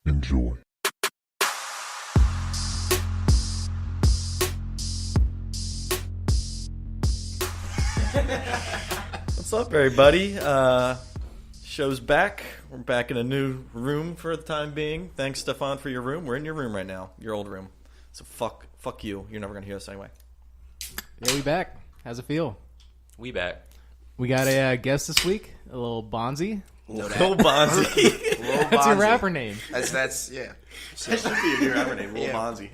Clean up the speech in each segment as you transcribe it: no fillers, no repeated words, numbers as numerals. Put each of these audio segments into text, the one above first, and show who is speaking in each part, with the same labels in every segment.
Speaker 1: Enjoy.
Speaker 2: What's up, everybody? Show's back. We're back in a new room for the time being. Thanks, Stefan, for your room. We're in your room right now, your old room. So fuck you. You're never gonna hear us anyway.
Speaker 3: Yeah, we back. How's it feel?
Speaker 4: We back.
Speaker 3: We got a guest this week, a little Bonzi.
Speaker 2: Lil Bonzi.
Speaker 3: That's your rapper name.
Speaker 5: That's yeah.
Speaker 2: That should be a new rapper name, Lil Bonzi.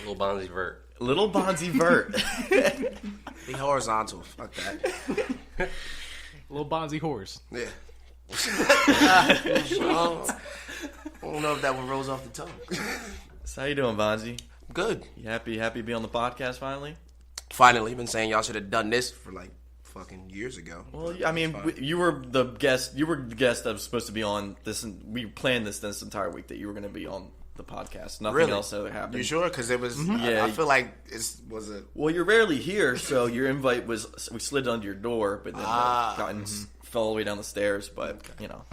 Speaker 4: Little Bonzi Vert.
Speaker 2: Little Bonzi Vert.
Speaker 5: Be horizontal. Fuck that.
Speaker 3: Little Bonzi horse.
Speaker 5: Yeah. I don't know if that one rolls off the tongue.
Speaker 2: So how you doing, Bonzi?
Speaker 5: Good.
Speaker 2: You happy to be on the podcast finally?
Speaker 5: Finally, been saying y'all should have done this for like fucking years ago.
Speaker 2: Well, I mean, you were the guest. You were the guest that was supposed to be on this. And we planned this entire week that you were going to be on the podcast. Nothing
Speaker 5: Really?
Speaker 2: else ever happened.
Speaker 5: You sure? Because it was.
Speaker 2: Yeah.
Speaker 5: I feel like it was a.
Speaker 2: Well, you're rarely here, so your invite was we slid under your door, but then fell all the way down the stairs. But you know,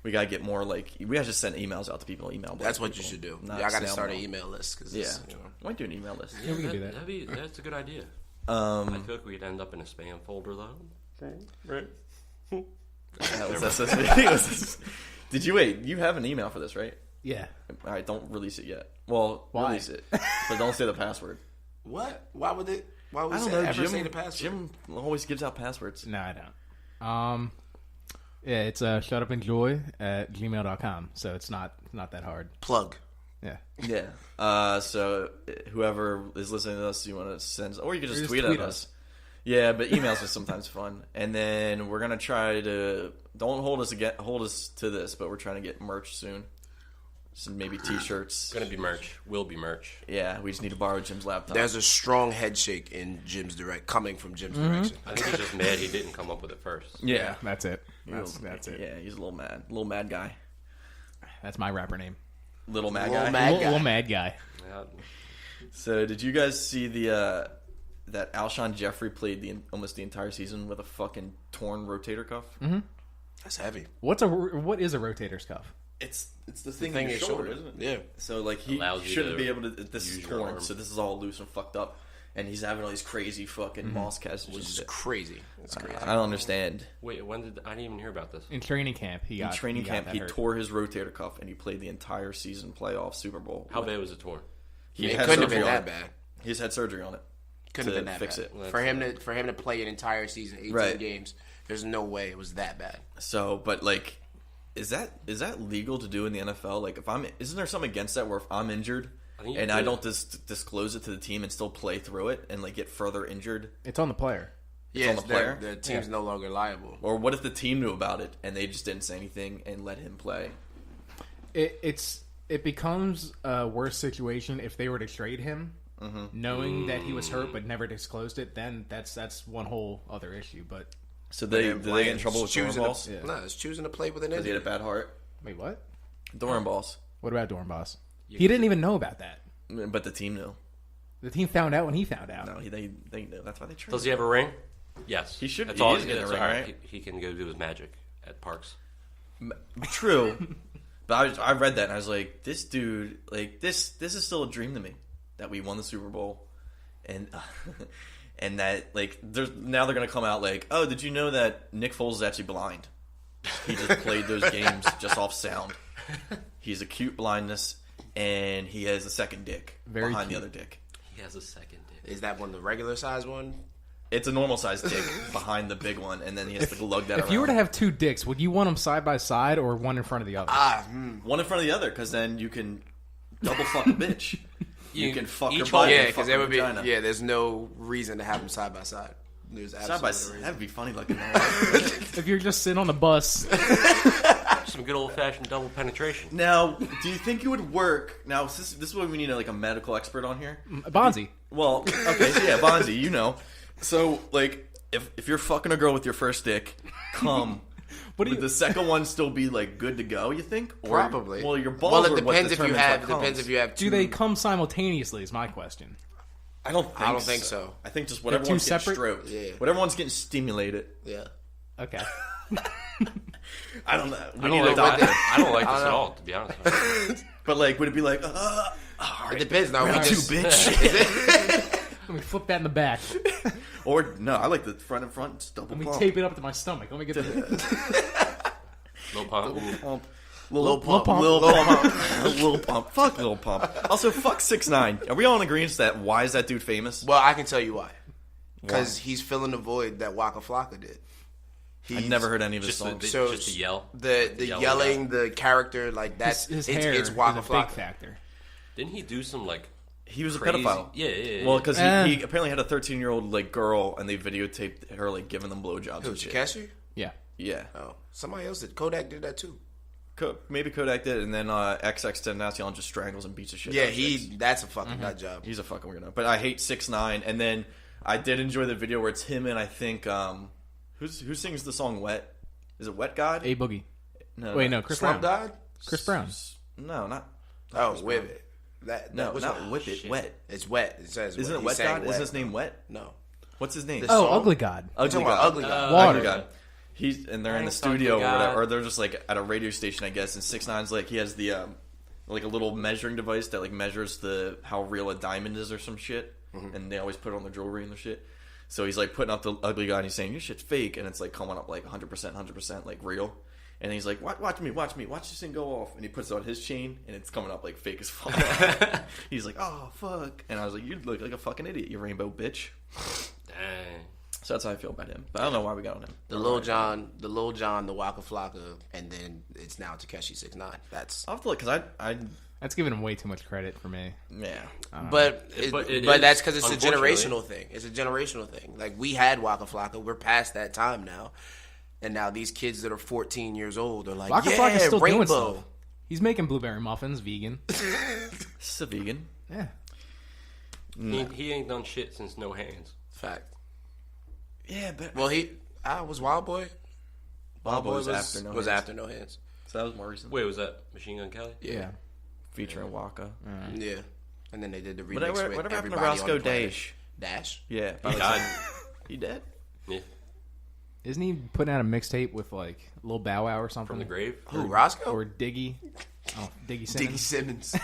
Speaker 2: we gotta get more like we gotta just send emails out to people.
Speaker 5: That's what you should do. Y'all got to start an email list. Cause
Speaker 2: Yeah,
Speaker 5: you know.
Speaker 2: why don't you do an email list?
Speaker 3: Yeah, we can do that.
Speaker 4: That's a good idea. I feel like we'd end up in a spam folder though. Right.
Speaker 2: Did you wait? You have an email for this, right?
Speaker 3: Yeah.
Speaker 2: All right, don't release it yet. Well,
Speaker 3: Why?
Speaker 2: release it, but don't say the password.
Speaker 5: What? Why would it? Why would
Speaker 2: I don't
Speaker 5: it
Speaker 2: know.
Speaker 5: ever say the password?
Speaker 2: Jim always gives out passwords.
Speaker 3: No, I don't. Yeah, it's shutupandjoy@gmail.com. So it's not that hard.
Speaker 5: Plug.
Speaker 3: Yeah.
Speaker 2: Yeah. So whoever is listening to us, you want to send, or you can just
Speaker 3: Or
Speaker 2: tweet at us. Yeah, but emails are sometimes fun. And then we're gonna try to don't hold us to this, but we're trying to get merch soon. So maybe T-shirts.
Speaker 4: Gonna be merch. Will be merch.
Speaker 2: Yeah, we just need to borrow Jim's laptop.
Speaker 5: There's a strong head shake in Jim's coming from Jim's direction.
Speaker 4: I think he's just mad he didn't come up with it first.
Speaker 2: Yeah,
Speaker 3: That's it. That's it.
Speaker 2: Yeah, he's a little mad guy,
Speaker 3: That's my rapper name.
Speaker 2: little mad
Speaker 5: Little
Speaker 2: guy.
Speaker 5: mad guy.
Speaker 3: Little mad guy.
Speaker 4: Yeah.
Speaker 2: So did you guys see the that Alshon Jeffrey played almost the entire season with a fucking torn rotator cuff?
Speaker 3: Mm-hmm.
Speaker 5: That's heavy.
Speaker 3: What is a rotator's cuff?
Speaker 2: It's the thing
Speaker 5: Thing
Speaker 2: in your
Speaker 5: is
Speaker 2: shoulder,
Speaker 5: shoulder.
Speaker 2: isn't it?
Speaker 5: Yeah.
Speaker 2: So like he
Speaker 4: Allows you
Speaker 2: shouldn't
Speaker 4: to
Speaker 2: be able to. This is
Speaker 4: use your
Speaker 2: torn,
Speaker 4: arm.
Speaker 2: so this is all loose and fucked up, and he's having all these crazy fucking moss casts,
Speaker 5: Which is crazy. It's crazy.
Speaker 2: I don't understand.
Speaker 4: Wait, when did I didn't even hear about this?
Speaker 3: In training camp, he got
Speaker 2: In training
Speaker 3: got
Speaker 2: camp,
Speaker 3: that
Speaker 2: he
Speaker 3: hurt.
Speaker 2: tore his rotator cuff, and he played the entire season playoff Super Bowl.
Speaker 4: How bad was it torn?
Speaker 2: He
Speaker 5: It
Speaker 2: had
Speaker 5: couldn't have
Speaker 2: surgery
Speaker 5: been
Speaker 2: on
Speaker 5: that
Speaker 2: it.
Speaker 5: bad.
Speaker 2: He's had surgery on it.
Speaker 5: Couldn't
Speaker 2: to
Speaker 5: have been that
Speaker 2: fix
Speaker 5: bad.
Speaker 2: it.
Speaker 4: Well,
Speaker 5: For him to play an entire season, 18
Speaker 2: Right.
Speaker 5: games, there's no way it was that bad.
Speaker 2: So, but like, is that legal to do in the NFL? Like, isn't there something against that where if I'm injured
Speaker 4: I think you
Speaker 2: and
Speaker 4: have
Speaker 2: I
Speaker 4: to-
Speaker 2: don't disclose it to the team and still play through it and like get further injured?
Speaker 3: It's on the player.
Speaker 5: Yeah,
Speaker 2: on the player?
Speaker 5: the team's no longer liable.
Speaker 2: Or what if the team knew about it and they just didn't say anything and let him play?
Speaker 3: It becomes a worse situation if they were to trade him, knowing that he was hurt but never disclosed it. Then that's one whole other issue. But
Speaker 2: So did they get in trouble with Doran Balls?
Speaker 5: No, it's choosing to play with an
Speaker 2: Because he
Speaker 5: injury.
Speaker 2: had a bad heart.
Speaker 3: wait, what?
Speaker 2: Doran Balls.
Speaker 3: What about Dornbos? He didn't even know about that.
Speaker 2: But the team knew.
Speaker 3: The team found out when he found out.
Speaker 2: No, they knew. That's why they traded.
Speaker 4: Does he have a ring? Yes.
Speaker 2: He should-
Speaker 4: That's
Speaker 2: he
Speaker 4: all
Speaker 2: is getting a
Speaker 4: that's
Speaker 2: ring,
Speaker 4: all
Speaker 2: right?
Speaker 4: He can go do his magic at Parks.
Speaker 2: True. But I read that and I was like, this dude, like this is still a dream to me that we won the Super Bowl, and and that like now they're gonna come out like, oh, did you know that Nick Foles is actually blind? He just played those games just off sound. He's acute blindness, and he has a second dick
Speaker 3: Very
Speaker 2: behind
Speaker 3: cute.
Speaker 2: the other dick.
Speaker 4: He has a second dick.
Speaker 5: Is that one the regular size one?
Speaker 2: It's a normal sized dick behind the big one, and then he has to lug that around.
Speaker 3: If you were to have two dicks, would you want them side by side or one in front of the other?
Speaker 2: one in front of the other, because then you can double fuck a bitch. You can fuck her
Speaker 4: each
Speaker 2: butt.
Speaker 5: Yeah,
Speaker 2: and fuck
Speaker 5: because
Speaker 2: her
Speaker 5: there would be.
Speaker 2: vagina.
Speaker 5: Yeah, there's no reason to have them side by side. There's
Speaker 2: Side by
Speaker 5: absolutely
Speaker 2: side.
Speaker 5: no
Speaker 2: That'd
Speaker 5: reason.
Speaker 2: be funny looking.
Speaker 3: If you're just sitting on the bus,
Speaker 4: Some good old fashioned double penetration.
Speaker 2: Now, do you think it would work? Now, this is what we need like a medical expert on here.
Speaker 3: Bonzi.
Speaker 2: Well, okay, so yeah, Bonzi, you know. So, like, if you're fucking a girl with your first dick, would the second one still be like good to go? You think? Or,
Speaker 5: Probably.
Speaker 2: Well, your balls.
Speaker 5: Well, it
Speaker 2: are what
Speaker 5: depends if you
Speaker 2: determines
Speaker 5: have.
Speaker 2: what comes.
Speaker 5: Depends if you have.
Speaker 3: Do they come simultaneously? Is my question.
Speaker 2: I don't
Speaker 5: think so.
Speaker 2: I think just
Speaker 3: They're
Speaker 2: whatever
Speaker 3: two
Speaker 2: one's getting
Speaker 3: separate?
Speaker 2: stroked.
Speaker 5: Yeah.
Speaker 2: Whatever one's getting stimulated.
Speaker 5: Yeah.
Speaker 3: Okay.
Speaker 2: I don't know. We
Speaker 4: I
Speaker 2: need
Speaker 4: don't
Speaker 2: a
Speaker 4: like
Speaker 2: doctor.
Speaker 4: I don't like this at all, to be honest with you.
Speaker 2: But like, would it be like, all
Speaker 5: It
Speaker 2: right,
Speaker 5: depends. Now,
Speaker 2: round
Speaker 5: we
Speaker 2: two,
Speaker 5: just,
Speaker 2: bitch?
Speaker 3: Let me flip that in the back.
Speaker 2: Or no, I like the front and front. Just double
Speaker 3: Let me
Speaker 2: pump.
Speaker 3: tape it up to my stomach. Let me get the...
Speaker 4: Low pump.
Speaker 2: Pump.
Speaker 5: Lil Pump.
Speaker 2: Lil Pump. Lil Pump. Fuck Lil Pump. Also, fuck 6ix9ine. Are we all in agreement that why is that dude famous?
Speaker 5: Well, I can tell you why. Because
Speaker 2: Why?
Speaker 5: he's filling the void that Waka Flocka did.
Speaker 2: I never heard any of his
Speaker 4: Just the,
Speaker 2: songs.
Speaker 5: So
Speaker 4: just the yell.
Speaker 5: The yelling, the character, like
Speaker 3: His,
Speaker 5: that's
Speaker 3: hair
Speaker 5: it's
Speaker 3: is
Speaker 5: Waka
Speaker 3: a big
Speaker 5: Flocka.
Speaker 3: factor.
Speaker 4: Didn't he do some like
Speaker 2: He was
Speaker 4: crazy?
Speaker 2: a pedophile.
Speaker 4: Yeah.
Speaker 2: Well, because
Speaker 3: Eh.
Speaker 2: he apparently had a 13-year-old like girl, and they videotaped her like giving them blowjobs
Speaker 5: Who,
Speaker 2: and shit.
Speaker 5: Takashi?
Speaker 3: Yeah.
Speaker 2: Yeah,
Speaker 5: Oh, somebody else did. Kodak did that too.
Speaker 2: Maybe Kodak did, and then XXXTentacion just strangles and beats the shit.
Speaker 5: Yeah,
Speaker 2: out of chicks.
Speaker 5: that's a fucking nut job.
Speaker 2: He's a fucking weirdo. But I hate 6ix9ine, and then I did enjoy the video where it's him and I think who sings the song "Wet"? Is it Wet God?
Speaker 3: A Boogie.
Speaker 2: No,
Speaker 3: Wait, no, Chris
Speaker 5: Slump
Speaker 3: Brown.
Speaker 5: God?
Speaker 3: Chris Brown.
Speaker 2: No, not.
Speaker 5: Oh,
Speaker 2: Chris
Speaker 5: Whip
Speaker 2: Brown.
Speaker 5: It. That
Speaker 2: No,
Speaker 5: which
Speaker 2: not
Speaker 5: one?
Speaker 2: Whip It.
Speaker 4: shit.
Speaker 2: Wet.
Speaker 5: It's wet. It says
Speaker 2: Isn't
Speaker 5: wet.
Speaker 2: it
Speaker 5: He's
Speaker 2: Wet
Speaker 5: saying
Speaker 2: God? Is his name Wet?
Speaker 5: No.
Speaker 2: What's his name?
Speaker 5: The
Speaker 3: Oh,
Speaker 5: song?
Speaker 3: Ugly God.
Speaker 2: Ugly
Speaker 5: talking
Speaker 2: God.
Speaker 5: about Ugly God.
Speaker 3: Water.
Speaker 2: Ugly God. And they're in the
Speaker 4: Thanks,
Speaker 2: studio
Speaker 4: Ugly
Speaker 2: or whatever,
Speaker 4: God.
Speaker 2: or they're just like at a radio station, I guess. And 6ix9ine's like he has the like a little measuring device that like measures the how real a diamond is or some shit, and they always put it on the jewelry and the shit. So he's like putting up the Ugly God, and he's saying your shit's fake, and it's like coming up like 100% like real. And he's like, watch me, watch this thing go off. And he puts it on his chain, and it's coming up like fake as fuck. He's like, oh, fuck. And I was like, you look like a fucking idiot, you rainbow bitch.
Speaker 4: Dang.
Speaker 2: So that's how I feel about him. But I don't know why we got on him.
Speaker 5: The Lil Jon, the Waka Flocka, and then it's now Tekashi 6ix9ine. That's
Speaker 2: I'll have to look, because I
Speaker 3: That's giving him way too much credit for me.
Speaker 2: yeah.
Speaker 5: but
Speaker 4: But it
Speaker 5: but
Speaker 4: is,
Speaker 5: that's because it's a
Speaker 4: unfortunately.
Speaker 5: generational thing. It's a generational thing. Like we had Waka Flocka, we're past that time now, and now these kids that are 14 years old are like,
Speaker 3: Waka
Speaker 5: yeah,
Speaker 3: Flocka's still
Speaker 5: rainbow.
Speaker 3: doing stuff. He's making blueberry muffins, vegan.
Speaker 2: It's a vegan.
Speaker 3: Yeah.
Speaker 4: He ain't done shit since No Hands.
Speaker 5: Fact.
Speaker 2: Yeah, but
Speaker 5: Well, was Wild Boy.
Speaker 2: Wild Boy was after No
Speaker 5: was
Speaker 2: Hands.
Speaker 5: after No Hands.
Speaker 2: So that was more recent.
Speaker 4: Wait, was that Machine Gun Kelly?
Speaker 5: Yeah.
Speaker 2: Featuring Waka.
Speaker 5: Yeah. And then they did the remix
Speaker 2: Whatever,
Speaker 5: with
Speaker 2: whatever happened to
Speaker 5: everybody on
Speaker 2: Roscoe
Speaker 5: the planet.
Speaker 2: Dash?
Speaker 5: Dash?
Speaker 2: Yeah.
Speaker 4: He died.
Speaker 2: He dead?
Speaker 4: Yeah.
Speaker 3: Isn't he putting out a mixtape with like Lil Bow Wow or something?
Speaker 4: From the grave.
Speaker 5: Who, Roscoe?
Speaker 3: Or Diggy? Oh, Diggy
Speaker 5: Diggy
Speaker 3: Simmons.
Speaker 5: Simmons.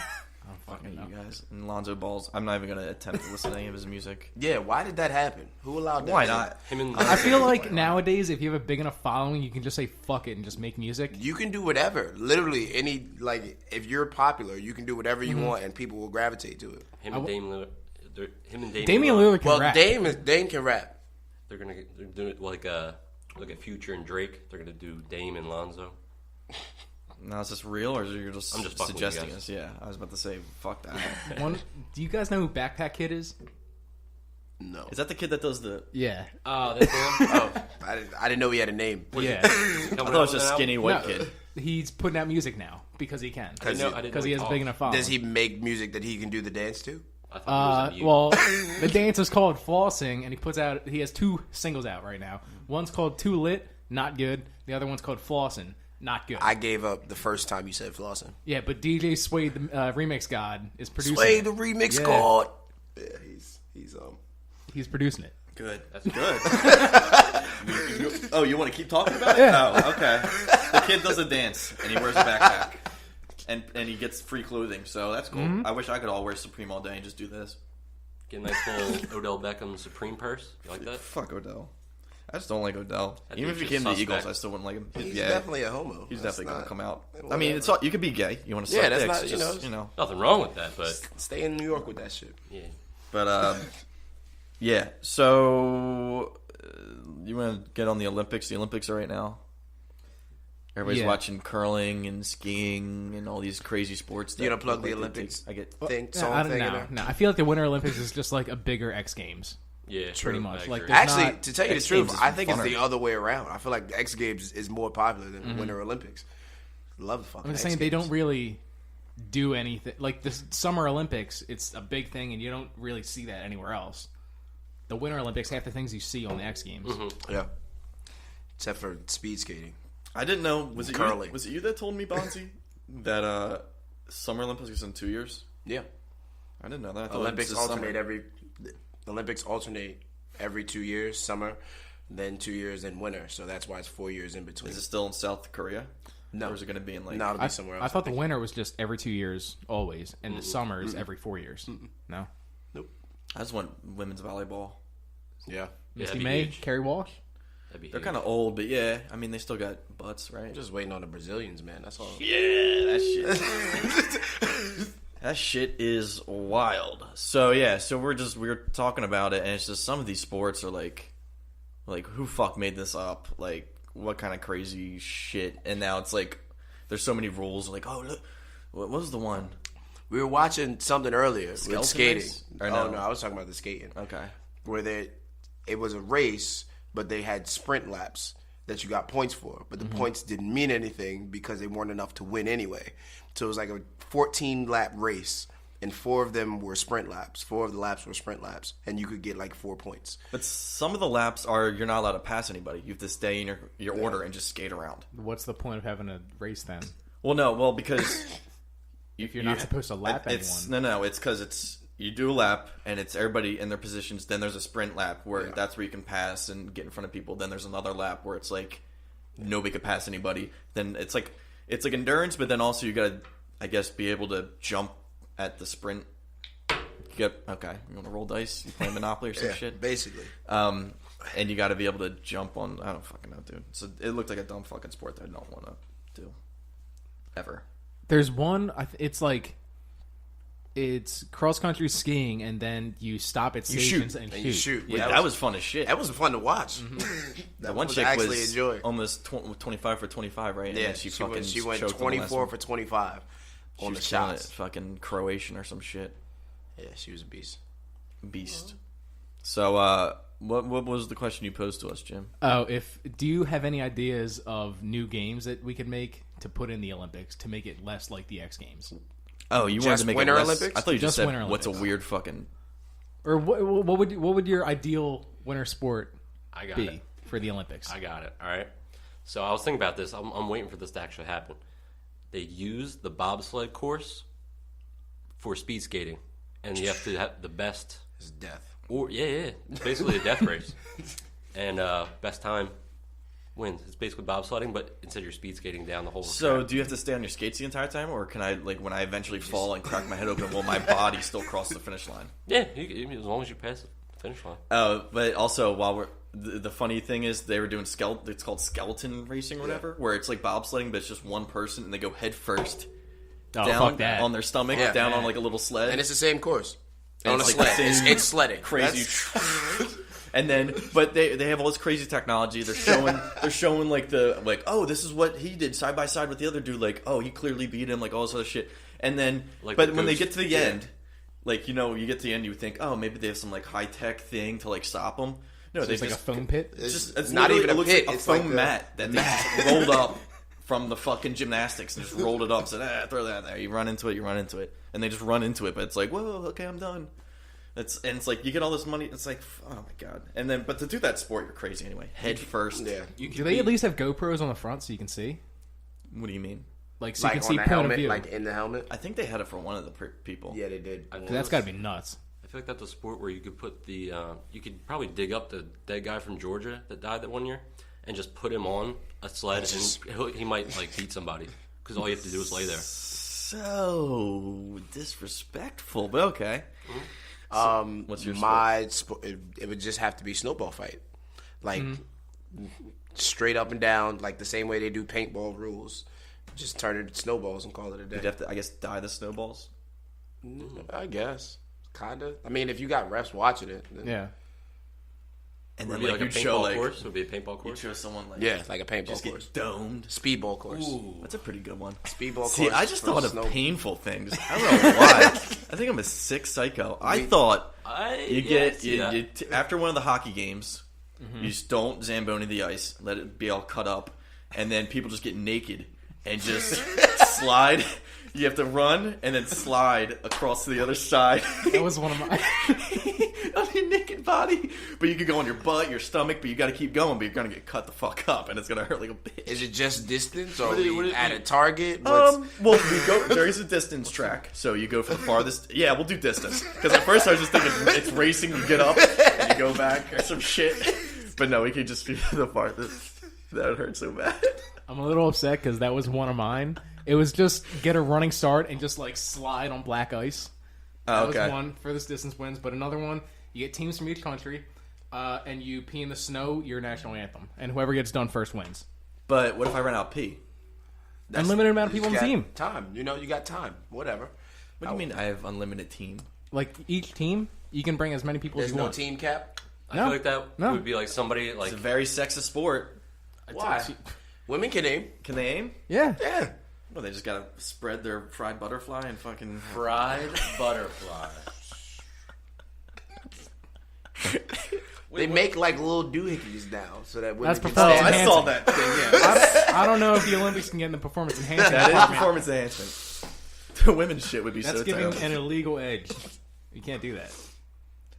Speaker 2: Fucking you guys. And Lonzo Balls. I'm not even going to attempt to listen to any of his music.
Speaker 5: Yeah, why did that happen? Who allowed that?
Speaker 2: Why not?
Speaker 4: Him and
Speaker 3: I feel like nowadays, if you have a big enough following, you can just say fuck it and just make music.
Speaker 5: You can do whatever. Literally, any, like, if you're popular, you can do whatever you want and people will gravitate to it.
Speaker 4: him and Dame Lillard. Him and
Speaker 3: Damian Lillard can
Speaker 5: Well,
Speaker 3: rap.
Speaker 5: Dame can rap.
Speaker 4: They're doing it like look at Future and Drake. They're gonna do Dame and Lonzo.
Speaker 2: Now, is this real or is you're just,
Speaker 4: I'm just fucking with you
Speaker 2: suggesting
Speaker 4: guys.
Speaker 2: us? Yeah, I was about to say, fuck that.
Speaker 3: Do you guys know who Backpack Kid is?
Speaker 5: No.
Speaker 2: Is that the kid that does the...
Speaker 3: Yeah.
Speaker 4: Oh, that's him.
Speaker 5: Oh, I didn't know he had a name.
Speaker 3: Yeah.
Speaker 2: I thought it was just skinny white
Speaker 3: No,
Speaker 2: kid.
Speaker 3: He's putting out music now because he can.
Speaker 4: I didn't know
Speaker 3: Because he has a big enough following.
Speaker 5: Does he make music that he can do the dance to?
Speaker 4: I thought he was
Speaker 3: Well, the dance is called Flossing, and he has 2 singles out right now. One's called Too Lit, not good. The other one's called Flossin', not good.
Speaker 5: I gave up the first time you said flossing.
Speaker 3: Yeah, but DJ Sway, the remix god, is producing
Speaker 5: Sway
Speaker 3: it.
Speaker 5: the remix
Speaker 3: Yeah.
Speaker 5: god. Yeah,
Speaker 3: He's producing it.
Speaker 2: Good. That's
Speaker 4: good.
Speaker 2: good. You want to keep talking about it? Yeah. Oh, okay. The kid does a dance, and he wears a backpack. And he gets free clothing, so that's cool.
Speaker 3: Mm-hmm.
Speaker 2: I wish I could all wear Supreme all day and just do this.
Speaker 4: Get a nice little Odell Beckham Supreme purse. You like that?
Speaker 2: Fuck Odell. I just don't like Odell.
Speaker 4: That
Speaker 2: Even if
Speaker 4: dude's
Speaker 2: he came to
Speaker 4: just
Speaker 2: the Eagles,
Speaker 4: suspect.
Speaker 2: I still wouldn't like him.
Speaker 5: He's
Speaker 2: yeah,
Speaker 5: definitely a homo.
Speaker 2: he's
Speaker 5: That's
Speaker 2: definitely gonna come out.
Speaker 5: whatever.
Speaker 2: I mean, it's all, you could be gay. You want to suck
Speaker 5: Yeah, that's
Speaker 2: dicks,
Speaker 5: not-
Speaker 2: just,
Speaker 5: you know.
Speaker 4: Nothing wrong with that, but
Speaker 5: Stay in New York with that shit.
Speaker 4: yeah.
Speaker 2: But yeah. So you want to get on the Olympics? The Olympics are right now. Everybody's
Speaker 3: Yeah.
Speaker 2: watching curling and skiing and all these crazy sports.
Speaker 5: You
Speaker 2: that
Speaker 5: gonna plug
Speaker 2: look
Speaker 5: the
Speaker 2: like they
Speaker 5: Olympics?
Speaker 2: take- I get.
Speaker 5: Song
Speaker 3: I don't
Speaker 5: thing in
Speaker 3: know.
Speaker 5: there?
Speaker 3: No, I feel like the Winter Olympics is just like a bigger X Games.
Speaker 4: Yeah,
Speaker 3: Pretty
Speaker 4: true.
Speaker 3: much.
Speaker 4: I
Speaker 3: Like,
Speaker 4: agree.
Speaker 3: there's
Speaker 5: Actually,
Speaker 3: not-
Speaker 5: to tell you the
Speaker 2: X
Speaker 5: truth,
Speaker 2: Games is
Speaker 5: I think it's
Speaker 2: funner.
Speaker 5: the other way around. I feel like the X Games is more popular than the Winter Olympics. Love the fucking
Speaker 3: I'm just
Speaker 5: X
Speaker 3: saying they
Speaker 5: Games.
Speaker 3: don't really do anything. Like the Summer Olympics, it's a big thing, and you don't really see that anywhere else. The Winter Olympics, half the things you see on the X Games.
Speaker 5: Yeah. Except for speed skating.
Speaker 2: I didn't know. Was it
Speaker 5: Curling.
Speaker 2: you? Was it you that told me, Bonzi, that Summer Olympics is in 2 years?
Speaker 5: Yeah.
Speaker 2: I didn't know that. I thought
Speaker 5: Olympics
Speaker 2: it was this
Speaker 5: alternate
Speaker 2: summer.
Speaker 5: every the Olympics alternate every 2 years, summer, then 2 years in winter. So that's why it's 4 years in between.
Speaker 2: Is it still in South Korea?
Speaker 5: No.
Speaker 2: Or is it going to be in like?
Speaker 5: No, it'll be somewhere else.
Speaker 3: I thought the winter was just every 2 years, always, and the summer is every 4 years. No,
Speaker 5: Nope.
Speaker 2: I just want women's volleyball.
Speaker 5: Yeah.
Speaker 4: Yeah,
Speaker 3: Misty
Speaker 4: that'd be
Speaker 3: May,
Speaker 4: huge.
Speaker 3: Carrie Walsh.
Speaker 4: That'd be
Speaker 2: They're
Speaker 4: huge.
Speaker 2: kind of old, but yeah, I mean they still got butts, right?
Speaker 5: I'm just waiting on the Brazilians, man. That's all.
Speaker 2: Yeah, that shit. That shit is wild. So yeah, so we're talking about it, and it's just some of these sports are like who fuck made this up? Like what kind of crazy shit? And now it's like there's so many rules. Like oh look, what was the one?
Speaker 5: We were watching something earlier
Speaker 2: Skeleton
Speaker 5: with skating.
Speaker 2: race? Or
Speaker 5: Oh
Speaker 2: no?
Speaker 5: no, I was talking about the skating.
Speaker 2: Okay,
Speaker 5: Where it was a race, but they had sprint laps that you got points for. But the points didn't mean anything because they weren't enough to win anyway. So it was like a 14-lap race, and 4 of them were sprint laps. 4 of the laps were sprint laps, and you could get like 4 points.
Speaker 2: but some of the laps are you're not allowed to pass anybody. You have to stay in your order and just skate around.
Speaker 3: What's the point of having a race then?
Speaker 2: Well, because
Speaker 3: If you're not supposed to lap
Speaker 2: it's
Speaker 3: anyone.
Speaker 2: no, it's because it's you do a lap and it's everybody in their positions. Then there's a sprint lap where that's where you can pass and get in front of people. Then there's another lap where it's like nobody could pass anybody. Then it's like endurance, but then also you gotta, I guess, be able to jump at the sprint. You want to roll dice? You play Monopoly or some shit?
Speaker 5: Basically.
Speaker 2: And you got to be able to jump on. I don't fucking know, dude. So it looked like a dumb fucking sport that I don't want to do ever.
Speaker 3: There's one. It's cross country skiing, and then you stop at
Speaker 2: You
Speaker 3: stations
Speaker 2: shoot.
Speaker 3: and
Speaker 5: And you shoot.
Speaker 2: Yeah,
Speaker 5: Yeah,
Speaker 2: that was fun as shit.
Speaker 5: that was fun to watch.
Speaker 2: The one
Speaker 5: was
Speaker 2: chick
Speaker 5: actually
Speaker 2: was
Speaker 5: enjoy.
Speaker 2: almost 25 for 25, right? And
Speaker 5: Yeah,
Speaker 2: then
Speaker 5: she
Speaker 2: fucking
Speaker 5: went
Speaker 2: choked on the last
Speaker 5: 24
Speaker 2: one.
Speaker 5: for 25
Speaker 2: She
Speaker 5: on the
Speaker 2: was killing
Speaker 5: shots.
Speaker 2: it. Fucking Croatian or some shit.
Speaker 5: Yeah, she was a beast.
Speaker 2: Beast. So, what was the question you posed to us, Jim?
Speaker 3: Oh, do you have any ideas of new games that we could make to put in the Olympics to make it less like the X Games?
Speaker 2: Oh, you wanted
Speaker 5: Just
Speaker 2: to make
Speaker 5: Winter
Speaker 2: it less,
Speaker 5: Olympics?
Speaker 2: I thought you just
Speaker 3: Just
Speaker 2: said
Speaker 3: Winter
Speaker 2: what's a
Speaker 3: Olympics.
Speaker 2: weird fucking.
Speaker 3: Or what would your ideal winter sport
Speaker 4: I got
Speaker 3: be
Speaker 4: it.
Speaker 3: for the Olympics?
Speaker 4: I got it. All right. So I was thinking about this. I'm waiting for this to actually happen. They use the bobsled course for speed skating, and you have to have the best.
Speaker 5: It's death.
Speaker 4: Or it's basically a death race, and best time wins. It's basically bobsledding, but instead you're speed skating down the whole.
Speaker 2: So,
Speaker 4: track.
Speaker 2: do you have to stay on your skates the entire time, or can I, like, when I eventually fall and crack my head open, will my body still cross the finish line?
Speaker 4: Yeah, as long as you pass the finish line.
Speaker 2: But also, while the funny thing is, they were doing it's called skeleton racing or whatever, where it's like bobsledding, but it's just one person and they go head first
Speaker 3: Oh,
Speaker 2: down
Speaker 3: fuck that.
Speaker 2: on their stomach,
Speaker 5: Yeah.
Speaker 2: down on like a little sled.
Speaker 5: And it's the same course.
Speaker 2: And
Speaker 5: On a
Speaker 2: it's like
Speaker 5: sled.
Speaker 2: the same
Speaker 5: It's sledding.
Speaker 2: crazy.
Speaker 5: That's-
Speaker 2: And then, but they have all this crazy technology. They're showing like oh, this is what he did side by side with the other dude. Like, oh, he clearly beat him. Like all this other shit. And then,
Speaker 4: Like
Speaker 2: but
Speaker 4: the
Speaker 2: when they
Speaker 4: Ghost.
Speaker 2: get to the end, like you get to the end, you would think, oh, maybe they have some like high tech thing to like stop them. No, they
Speaker 3: It's like a
Speaker 2: just
Speaker 3: foam pit.
Speaker 2: it's
Speaker 5: not
Speaker 2: literally-
Speaker 5: even a
Speaker 2: it looks
Speaker 5: pit,
Speaker 2: like a
Speaker 5: it's
Speaker 2: foam
Speaker 5: like the
Speaker 2: mat that they just rolled up from the fucking gymnastics and just rolled it up. Said, throw that there. You run into it, and they just run into it. But it's like, whoa, okay, I'm done. It's like you get all this money. It's like, oh my god. And then, but to do that sport, you're crazy anyway. Head first.
Speaker 5: Yeah.
Speaker 3: Do they at least have GoPros on the front so you can see?
Speaker 2: What do you mean?
Speaker 3: Like, so you
Speaker 5: Like
Speaker 3: can
Speaker 5: on
Speaker 3: see
Speaker 5: the
Speaker 3: point of
Speaker 5: helmet,
Speaker 3: view.
Speaker 5: like in the helmet.
Speaker 2: I think they had it for one of the people.
Speaker 5: Yeah, they did.
Speaker 3: That's got to be nuts.
Speaker 4: I feel like that's a sport where you could put the you could probably dig up the dead guy from Georgia that died that one year and just put him on a sled and he might like beat somebody because all you have to do is lay there.
Speaker 2: So disrespectful, but okay. What's your
Speaker 5: It would just have to be snowball fight, like straight up and down, like the same way they do paintball rules. Just turn it to snowballs and call it a day.
Speaker 2: You'd have to, I guess, dye the snowballs.
Speaker 5: I guess, kinda. I mean, if you got refs watching it, then
Speaker 3: Yeah.
Speaker 2: And
Speaker 4: Would
Speaker 2: then
Speaker 4: it be
Speaker 2: like
Speaker 4: like a
Speaker 2: you'd show
Speaker 4: paintball
Speaker 2: like
Speaker 4: course? Would it be a paintball
Speaker 2: you'd
Speaker 4: course?
Speaker 2: show someone like
Speaker 5: yeah, like a paintball
Speaker 2: just
Speaker 5: course,
Speaker 2: get domed.
Speaker 5: speedball course,
Speaker 2: That's a pretty good one.
Speaker 5: speedball
Speaker 2: See,
Speaker 5: course.
Speaker 2: I just
Speaker 5: for
Speaker 2: thought of
Speaker 5: snow-
Speaker 2: painful things. I don't know why. I think I'm a sick psycho. I thought after one of the hockey games, you just don't Zamboni the ice, let it be all cut up, and then people just get naked and just slide. You have to run and then slide across to the other side.
Speaker 3: That was one of my.
Speaker 2: On your naked body, but you could go on your butt, your stomach, but you got to keep going, but you're gonna get cut the fuck up, and it's gonna hurt like a bitch.
Speaker 5: Is it just distance, or
Speaker 4: What
Speaker 5: are
Speaker 4: do you-
Speaker 5: we
Speaker 4: what do
Speaker 5: at
Speaker 4: you-
Speaker 5: a target?
Speaker 2: Well, we go. There is a distance track, so you go for the farthest. Yeah, we'll do distance. Because at first I was just thinking it's racing. You get up and you go back or some shit. But no, we could just be the farthest. That would hurt so bad.
Speaker 3: I'm a little upset because that was one of mine. It was just get a running start and just like slide on black ice. That was one. Furthest distance wins. But another one, you get teams from each country, and you pee in the snow, your national anthem. And whoever gets done first wins.
Speaker 2: But what if I run out pee?
Speaker 3: Unlimited amount of people on the team.
Speaker 5: Time. You know, you got time. Whatever.
Speaker 2: What do you mean I have unlimited team?
Speaker 3: Like each team, you can bring as many people
Speaker 5: There's
Speaker 3: as you
Speaker 5: no
Speaker 3: want.
Speaker 5: team cap?
Speaker 4: I feel like that
Speaker 3: No.
Speaker 4: would be like somebody like
Speaker 2: It's a very sexist sport.
Speaker 5: Why? Women can aim.
Speaker 2: Can they aim?
Speaker 3: Yeah.
Speaker 5: Yeah.
Speaker 2: Well, they just gotta spread their fried butterfly and fucking.
Speaker 4: fried butterfly.
Speaker 5: They make like little doohickeys now so that women
Speaker 3: That's
Speaker 5: can
Speaker 3: performance
Speaker 5: stand.
Speaker 2: I saw that thing. Yeah,
Speaker 3: I don't know if the Olympics can get in the performance enhancing
Speaker 2: that is
Speaker 3: department.
Speaker 2: performance enhancement. The women's shit would be
Speaker 3: That's
Speaker 2: so
Speaker 3: giving
Speaker 2: tight.
Speaker 3: an illegal edge. You can't do that.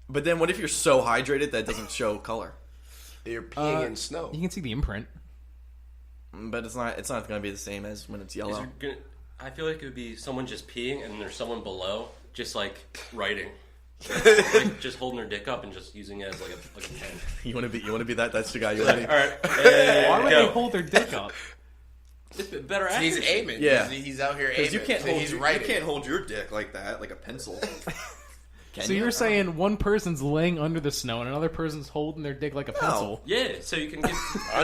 Speaker 2: But then, what if you're so hydrated that it doesn't show color?
Speaker 5: You're peeing in snow.
Speaker 3: You can see the imprint.
Speaker 2: But it's not. It's not going to be the same as when it's
Speaker 4: Is
Speaker 2: yellow.
Speaker 4: there gonna, I feel like it would be someone just peeing and there's someone below just like writing. Like just holding their dick up and just using it as like a pen.
Speaker 2: You want to be. You want to be that. That's the guy you want to be.
Speaker 4: All right. Hey,
Speaker 3: Why would
Speaker 4: go.
Speaker 3: they hold their dick up?
Speaker 4: It's better
Speaker 5: He's
Speaker 4: accuracy.
Speaker 5: aiming.
Speaker 2: Yeah.
Speaker 5: He's out here aiming.
Speaker 2: Because you can't hold.
Speaker 5: He's
Speaker 2: You
Speaker 5: writing.
Speaker 2: can't hold your dick like that, like a pencil. Can
Speaker 3: So
Speaker 2: you?
Speaker 3: you're saying one person's laying under the snow and another person's holding their dick like a pencil?
Speaker 4: Yeah, so you can get.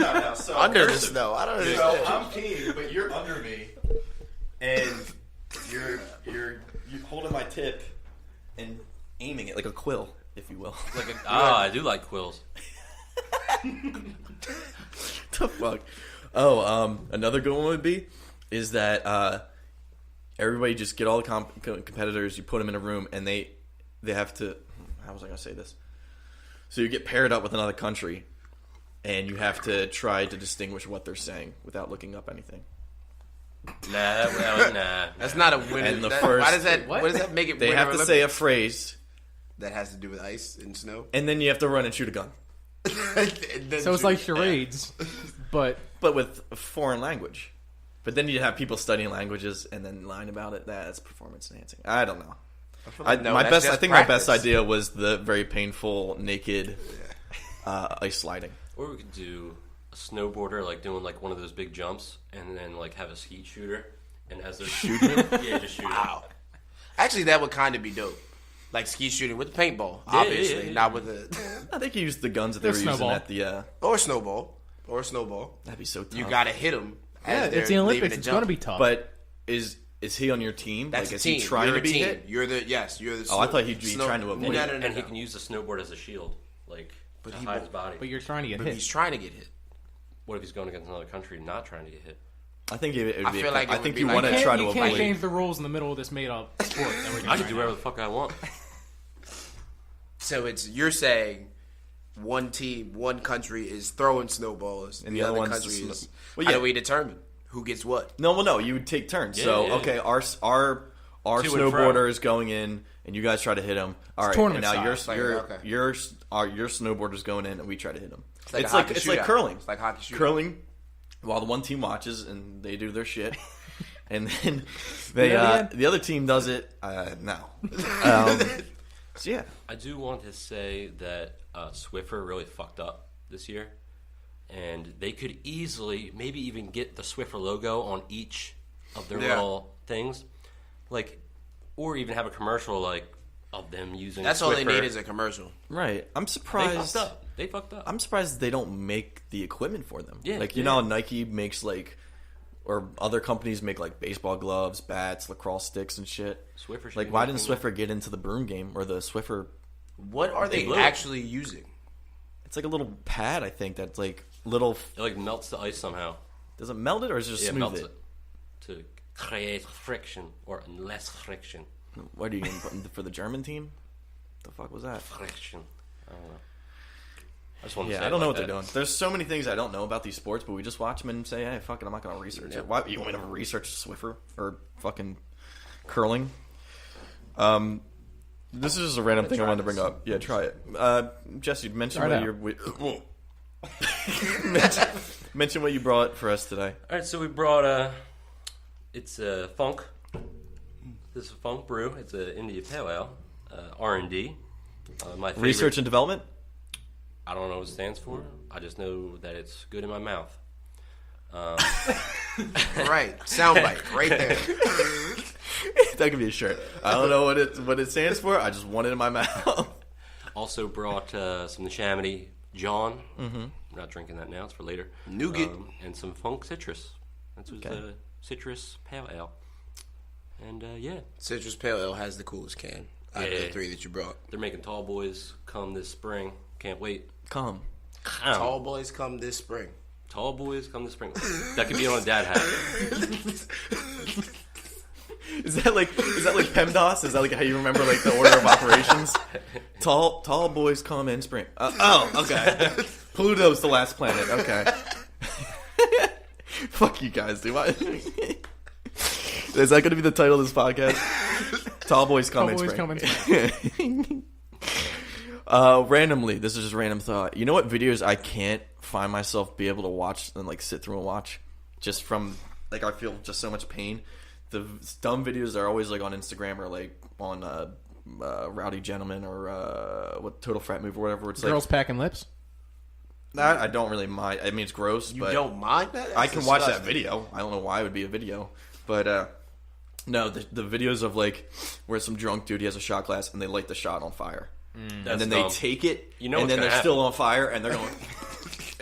Speaker 2: No, so
Speaker 5: Under the snow. I don't
Speaker 2: So
Speaker 5: understand.
Speaker 2: I'm peeing, but you're under me, and you're holding my tip and aiming it like a quill, if you will.
Speaker 4: Like I do like quills.
Speaker 2: The fuck? Oh, another good one would be is that everybody just get all the competitors, you put them in a room, and they have to. How was I going to say this? So you get paired up with another country, and you have to try to distinguish what they're saying without looking up anything.
Speaker 4: Nah.
Speaker 5: That's not a win.
Speaker 2: And the
Speaker 5: Why
Speaker 2: first-
Speaker 5: does that?
Speaker 3: What?
Speaker 5: What does that make it?
Speaker 2: They
Speaker 5: Winter
Speaker 2: have to
Speaker 5: Olympics?
Speaker 2: say a phrase,
Speaker 5: that has to do with ice and snow.
Speaker 2: and then you have to run and shoot a gun,
Speaker 3: So it's like charades, but
Speaker 2: with a foreign language. But then you have people studying languages and then lying about it. That's performance enhancing. I don't know.
Speaker 5: No,
Speaker 2: my
Speaker 5: that's
Speaker 2: best.
Speaker 5: just
Speaker 2: I think
Speaker 5: practice.
Speaker 2: my best idea was the very painful naked ice sliding.
Speaker 4: Or we could do a snowboarder like doing like one of those big jumps, and then like have a skeet shooter, and as they're shooting, yeah, just shoot.
Speaker 5: Wow. Actually, that would kind of be dope. Like ski shooting with the paintball,
Speaker 4: Yeah,
Speaker 5: obviously,
Speaker 4: yeah.
Speaker 5: not with the
Speaker 2: I think you used the guns that they were using
Speaker 3: snowball.
Speaker 2: at the.
Speaker 5: or snowball.
Speaker 2: That'd be so tough.
Speaker 5: You got to hit them.
Speaker 3: yeah, it's the Olympics. It's going to be tough.
Speaker 2: But is he on your team?
Speaker 5: That's
Speaker 2: like,
Speaker 5: a
Speaker 2: is
Speaker 5: team.
Speaker 2: he trying
Speaker 5: You're
Speaker 2: to
Speaker 5: a
Speaker 2: be
Speaker 5: team.
Speaker 2: hit?
Speaker 5: You're the You're the.
Speaker 2: Oh, I thought he'd be trying to avoid
Speaker 4: And,
Speaker 2: it.
Speaker 4: and he can use the snowboard as a shield, like to
Speaker 5: he
Speaker 4: hide
Speaker 5: won't-
Speaker 4: his body.
Speaker 3: but you're trying to get
Speaker 5: But
Speaker 3: hit.
Speaker 5: he's trying to get hit.
Speaker 4: What if he's going against another country not trying to get hit?
Speaker 2: I think it would
Speaker 5: I
Speaker 2: be.
Speaker 5: feel like it
Speaker 2: I
Speaker 5: would
Speaker 2: think
Speaker 5: be
Speaker 2: you
Speaker 5: like-
Speaker 2: want to
Speaker 3: You
Speaker 2: try
Speaker 3: can't,
Speaker 2: to
Speaker 3: you can't
Speaker 2: avoid.
Speaker 3: change the rules in the middle of this made-up sport. That we're doing
Speaker 4: I can
Speaker 3: right
Speaker 4: do
Speaker 3: now.
Speaker 4: whatever the fuck I want.
Speaker 5: So you're saying one team, one country is throwing snowballs,
Speaker 2: And the other one's
Speaker 5: country
Speaker 2: the
Speaker 5: is.
Speaker 2: well,
Speaker 5: How
Speaker 2: yeah.
Speaker 5: do we determine who gets what?
Speaker 2: No, well, no. You would take turns.
Speaker 4: Yeah,
Speaker 2: so
Speaker 4: yeah,
Speaker 2: okay,
Speaker 4: yeah.
Speaker 2: our
Speaker 4: To and
Speaker 2: snowboarder
Speaker 4: fro.
Speaker 2: is going in, and you guys try to hit him. All right,
Speaker 3: tournament
Speaker 2: and now
Speaker 3: style.
Speaker 2: your
Speaker 5: It's like,
Speaker 2: your snowboarder's going in, and we try to hit him.
Speaker 5: like
Speaker 2: It's
Speaker 5: a
Speaker 2: like
Speaker 5: hockey
Speaker 2: it's like
Speaker 5: shootout.
Speaker 2: curling.
Speaker 5: It's like hockey shootout.
Speaker 2: Curling, while the one team watches and they do their shit, and then they
Speaker 3: Yeah, yeah.
Speaker 2: the other team does it. No. So yeah,
Speaker 4: I do want to say that Swiffer really fucked up this year, and they could easily, maybe even get the Swiffer logo on each of their
Speaker 5: Yeah.
Speaker 4: little things, like, or even have a commercial like of them using.
Speaker 5: That's all they
Speaker 4: Swiffer.
Speaker 5: need is a commercial.
Speaker 2: right. I'm
Speaker 4: They
Speaker 2: surprised.
Speaker 4: fucked up. They fucked up.
Speaker 2: I'm surprised they don't make the equipment for them.
Speaker 4: Yeah,
Speaker 2: like you
Speaker 4: yeah.
Speaker 2: know, how Nike makes like, or other companies make like baseball gloves, bats, lacrosse sticks, and shit.
Speaker 4: Swiffer should
Speaker 2: Like,
Speaker 4: be
Speaker 2: why didn't
Speaker 4: making
Speaker 2: Swiffer get into the broom game or the Swiffer?
Speaker 5: What are they
Speaker 4: They will.
Speaker 5: actually using?
Speaker 2: It's like a little pad, I think. That's like little.
Speaker 4: It like melts the ice somehow.
Speaker 2: Does it melt it or is it just
Speaker 4: Yeah,
Speaker 2: smooth
Speaker 4: melts
Speaker 2: it?
Speaker 4: it to create friction or less friction.
Speaker 2: What are you going to put for the German team? The fuck was that?
Speaker 4: Friction. I don't know. I just want to
Speaker 2: Yeah,
Speaker 4: say
Speaker 2: I don't
Speaker 4: it
Speaker 2: know
Speaker 4: like
Speaker 2: what they're
Speaker 4: that.
Speaker 2: doing. There's so many things I don't know about these sports, but we just watch them and say, "Hey, fuck it, I'm not going to research it." Why you want me to research Swiffer or fucking curling? This is just a random thing I wanted to bring up. Yeah, try it. Jesse, mention mention what you brought for us today.
Speaker 4: All right, so we brought it's a funk. This is a funk brew. It's an India Pale Ale, R&D. My favorite.
Speaker 2: Research and development?
Speaker 4: I don't know what it stands for. I just know that it's good in my mouth.
Speaker 5: Right, soundbite right there.
Speaker 2: That could be a shirt. I don't know what it stands for. I just want it in my mouth.
Speaker 4: Also brought some Neshaminy John. Mm-hmm. I'm not drinking that now. It's for later.
Speaker 5: Nougat.
Speaker 4: And some Funk Citrus. That's the Citrus Pale Ale. And yeah.
Speaker 5: Citrus Pale Ale has the coolest can out of the 3 that you brought.
Speaker 4: They're making Tall Boys come this spring. Can't wait.
Speaker 2: Come.
Speaker 5: Tall Boys come this spring.
Speaker 4: Tall Boys come this spring. That could be on a dad hat.
Speaker 2: Is that like PEMDAS? Is that like how you remember like the order of operations? Tall boys come in spring. Okay. Pluto's the last planet. Okay. Fuck you guys, dude. Is that going to be the title of this podcast? Tall boys come in spring. Randomly, this is just random thought. You know what videos I can't find myself be able to watch and like sit through and watch, just from like I feel just so much pain. The dumb videos are always like on Instagram or like on Rowdy Gentleman or what Total Frat Move or whatever. It's
Speaker 3: Girls packing lips.
Speaker 2: I don't really mind. I mean, it's gross.
Speaker 5: You
Speaker 2: but
Speaker 5: don't mind that?
Speaker 2: I can watch that video. I don't know why it would be a video, but no, the videos of like where some drunk dude, he has a shot glass and they light the shot on fire, and then they take it, and then they're still on fire and they're going.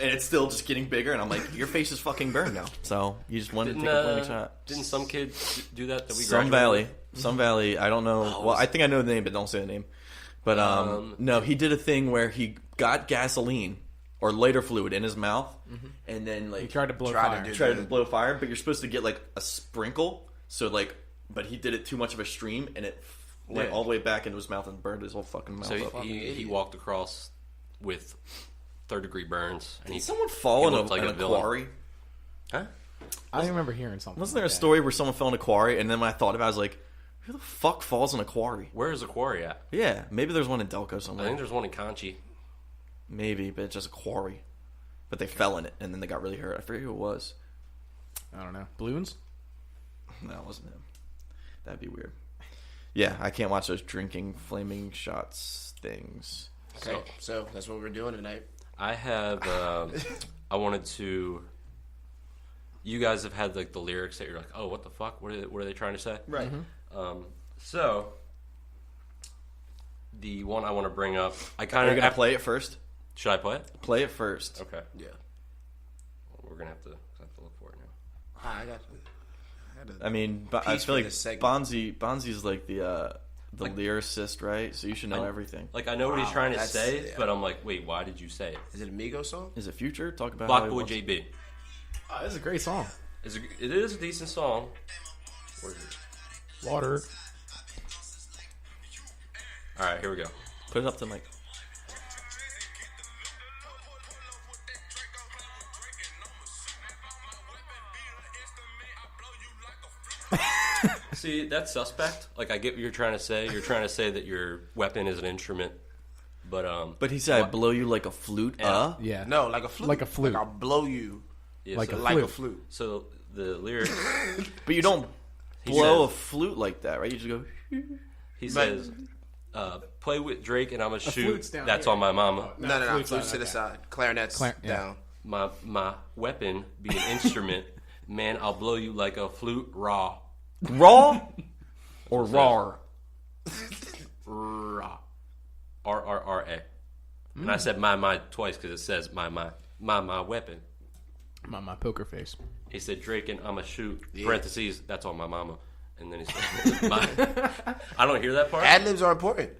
Speaker 2: And it's still just getting bigger, and I'm like, your face is fucking burned now. So you just wanted to take a flaming shot.
Speaker 4: Didn't some kid do that we
Speaker 2: Some Valley. I don't know. Well, I think I know the name, but don't say the name. But no, he did a thing where he got gasoline or lighter fluid in his mouth, and then like
Speaker 3: he tried to blow fire.
Speaker 2: Tried to blow fire, but you're supposed to get like a sprinkle. So like, but he did it too much of a stream, and it went all the way back into his mouth and burned his whole fucking mouth.
Speaker 4: So he walked across with 3rd-degree burns. And
Speaker 2: Did someone fall in a quarry?
Speaker 4: Huh?
Speaker 3: I remember hearing something.
Speaker 2: Wasn't there a story where someone fell in a quarry, and then when I thought about it, I was like, who the fuck falls in a quarry?
Speaker 4: Where is the quarry at?
Speaker 2: Yeah, maybe there's one in Delco
Speaker 4: I
Speaker 2: somewhere.
Speaker 4: think there's one in Conchi.
Speaker 2: Maybe, but it's just a quarry. But they fell in it, and then they got really hurt. I forget who it was.
Speaker 3: I don't know. Balloons?
Speaker 2: No, it wasn't him. That'd be weird. Yeah, I can't watch those drinking flaming shots things.
Speaker 5: Okay, so that's what we're doing tonight.
Speaker 4: I have, I wanted to, you guys have had like the lyrics that you're like, oh, what the fuck? What are they trying to say?
Speaker 2: Right.
Speaker 4: So, the one I want to bring up,
Speaker 2: Are you going to play it first?
Speaker 4: Should I play it?
Speaker 2: Play it first.
Speaker 4: Okay.
Speaker 5: Yeah.
Speaker 4: Well, we're going to have to look for it now.
Speaker 5: I got
Speaker 2: I mean, I feel like Bonzi's like the lyricist, right? So you should know everything.
Speaker 4: Like, I know what he's trying to say, but I'm like, wait, why did you say it?
Speaker 5: Is it a Migos song?
Speaker 2: Is it Future? Talk about
Speaker 4: Block Boy JB.
Speaker 3: Oh, this is a great song.
Speaker 4: It is a decent song. Where is it?
Speaker 3: Water.
Speaker 4: All right, here we go.
Speaker 2: Put it up to the mic.
Speaker 4: See, that's suspect. Like, I get what you're trying to say. You're trying to say that your weapon is an instrument, but
Speaker 2: he said, "I blow you like a flute."
Speaker 3: Yeah.
Speaker 5: No, like a flute.
Speaker 3: Like a flute.
Speaker 5: Like I'll blow you
Speaker 3: Like
Speaker 5: a flute.
Speaker 4: So the lyrics,
Speaker 2: But you don't blow a flute like that, right? You just go.
Speaker 4: he says, "Play with Drake and I'ma shoot."
Speaker 3: flute's down
Speaker 4: That's
Speaker 3: here.
Speaker 4: on my mama.
Speaker 5: No. Flutes to the side. Clarinets down.
Speaker 4: My weapon be an instrument. Man, I'll blow you like a flute raw.
Speaker 2: Raw or raw?
Speaker 4: Raw. R-R-R-A. And I said my twice because it says my weapon.
Speaker 3: My poker face.
Speaker 4: He said Drake and I'ma shoot. Parentheses, that's on my mama. And then he said I don't hear that part.
Speaker 5: Ad-libs are important.